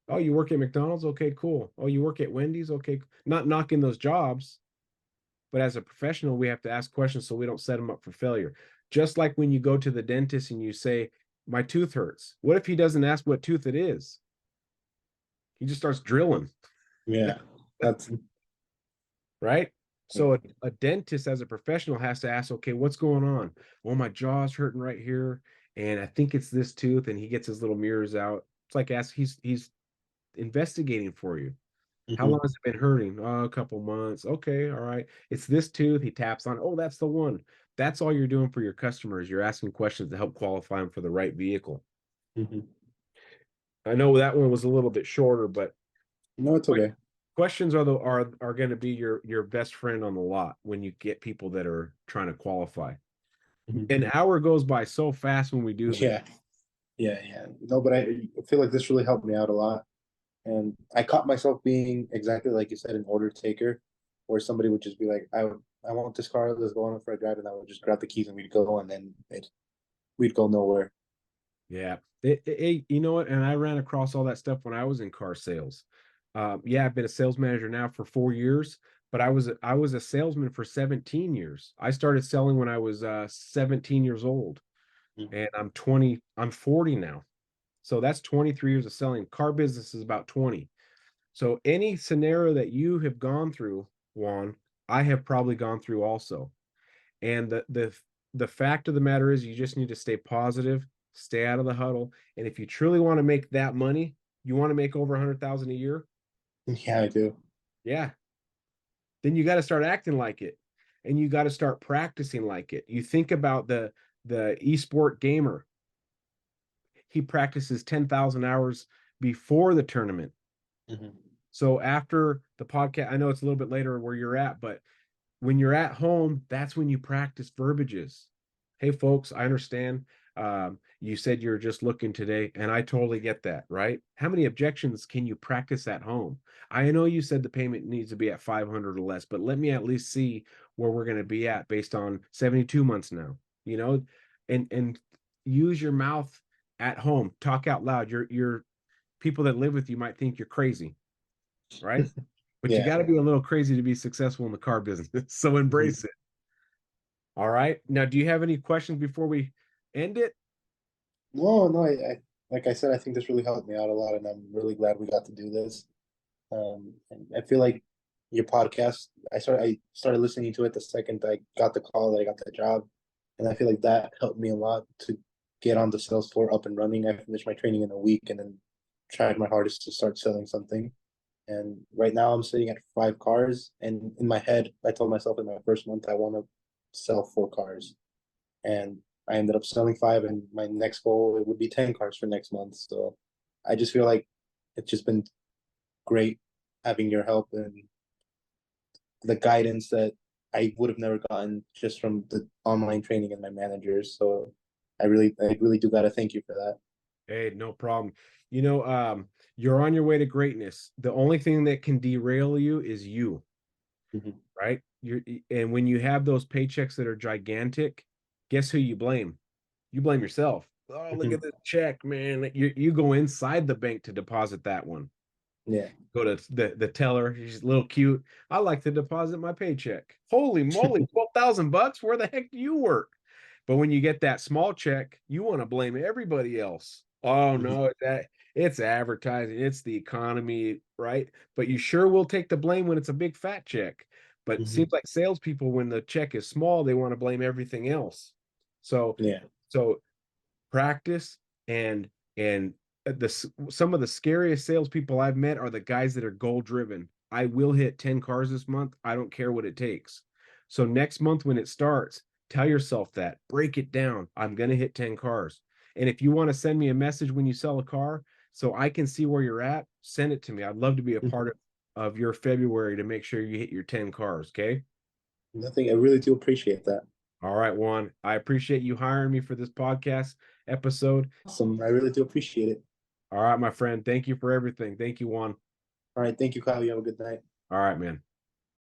Speaker 2: Oh, you work at McDonald's? Okay, cool. Oh, you work at Wendy's? Okay. Not knocking those jobs, but as a professional, we have to ask questions so we don't set them up for failure. Just like when you go to the dentist and you say, my tooth hurts. What if he doesn't ask what tooth it is? He just starts drilling.
Speaker 1: Yeah, that's
Speaker 2: right. So a dentist as a professional has to ask, okay, what's going on? Well, my jaw's hurting right here, and I think it's this tooth, and he gets his little mirrors out. It's like he's investigating for you. How long has it been hurting? Oh, a couple months. Okay, all right. It's this tooth. He taps on. Oh, that's the one. That's all you're doing for your customers. You're asking questions to help qualify them for the right vehicle. I know that one was a little bit shorter, but
Speaker 1: no, it's okay.
Speaker 2: Questions are going to be your best friend on the lot when you get people that are trying to qualify. An hour goes by so fast when we do this.
Speaker 1: Yeah. No, but I feel like this really helped me out a lot. And I caught myself being exactly like you said, an order taker, where somebody would just be like, I want this car, let's go on for a drive, and I would just grab the keys and we'd go, and then we'd go nowhere.
Speaker 2: Yeah. You know what? And I ran across all that stuff when I was in car sales. Yeah, I've been a sales manager now for 4 years, but I was a salesman for 17 years. I started selling when I was 17 years old, and I'm 40 now. So that's 23 years of selling. Car business is about 20. So any scenario that you have gone through, Juan, I have probably gone through also. And the fact of the matter is you just need to stay positive, stay out of the huddle. And if you truly want to make that money, you want to make over 100,000 a year.
Speaker 1: Yeah, I do.
Speaker 2: Yeah. Then you got to start acting like it. And you got to start practicing like it. You think about the esport gamer. He practices 10,000 hours before the tournament. So after the podcast, I know it's a little bit later where you're at, but when you're at home, that's when you practice verbiages. Hey, folks, I understand. You said you're just looking today, and I totally get that, right? How many objections can you practice at home? I know you said the payment needs to be at 500 or less, but let me at least see where we're going to be at based on 72 months now, and use your mouth at home. Talk out loud. Your people that live with you might think you're crazy, right? But you got to be a little crazy to be successful in the car business. So embrace it. All right. Now, do you have any questions before we end it?
Speaker 1: No, I like I said, I think this really helped me out a lot, and I'm really glad we got to do this. And I feel like your podcast, I started listening to it the second I got the call that I got the job, and I feel like that helped me a lot to get on the sales floor up and running. I finished my training in a week and then tried my hardest to start selling something. And right now I'm sitting at 5 cars, and in my head, I told myself in my first month I want to sell 4 cars, and I ended up selling 5, and my next goal it would be 10 cars for next month. So I just feel like it's just been great having your help and the guidance that I would have never gotten just from the online training and my managers. So I really do gotta thank you for that.
Speaker 2: Hey, no problem. You're on your way to greatness. The only thing that can derail you is you,
Speaker 1: Mhm.
Speaker 2: right? And when you have those paychecks that are gigantic, guess who you blame? You blame yourself. Oh, look at
Speaker 1: Mhm.
Speaker 2: this check, man. You go inside the bank to deposit that one.
Speaker 1: Yeah.
Speaker 2: Go to the teller. She's a little cute. I like to deposit my paycheck. Holy moly, 12,000 bucks. Where the heck do you work? But when you get that small check, you want to blame everybody else. Oh
Speaker 1: Mhm.
Speaker 2: no, that it's advertising, it's the economy, right? But you sure will take the blame when it's a big fat check. But it seems
Speaker 1: Mhm.
Speaker 2: like salespeople, when the check is small, they want to blame everything else. So,
Speaker 1: Yeah.
Speaker 2: so practice and some of the scariest salespeople I've met are the guys that are goal driven. I will hit 10 cars this month. I don't care what it takes. So next month when it starts, tell yourself that, break it down. I'm going to hit 10 cars. And if you want to send me a message when you sell a car so I can see where you're at, send it to me. I'd love to be a part
Speaker 1: Mhm.
Speaker 2: of your February to make sure you hit your 10 cars. Okay.
Speaker 1: Nothing. I really do appreciate that.
Speaker 2: All right, Juan. I appreciate you hiring me for this podcast episode.
Speaker 1: Awesome. I really do appreciate it.
Speaker 2: All right, my friend. Thank you for everything. Thank you, Juan.
Speaker 1: All right. Thank you, Kyle. You have a good night.
Speaker 2: All right, man.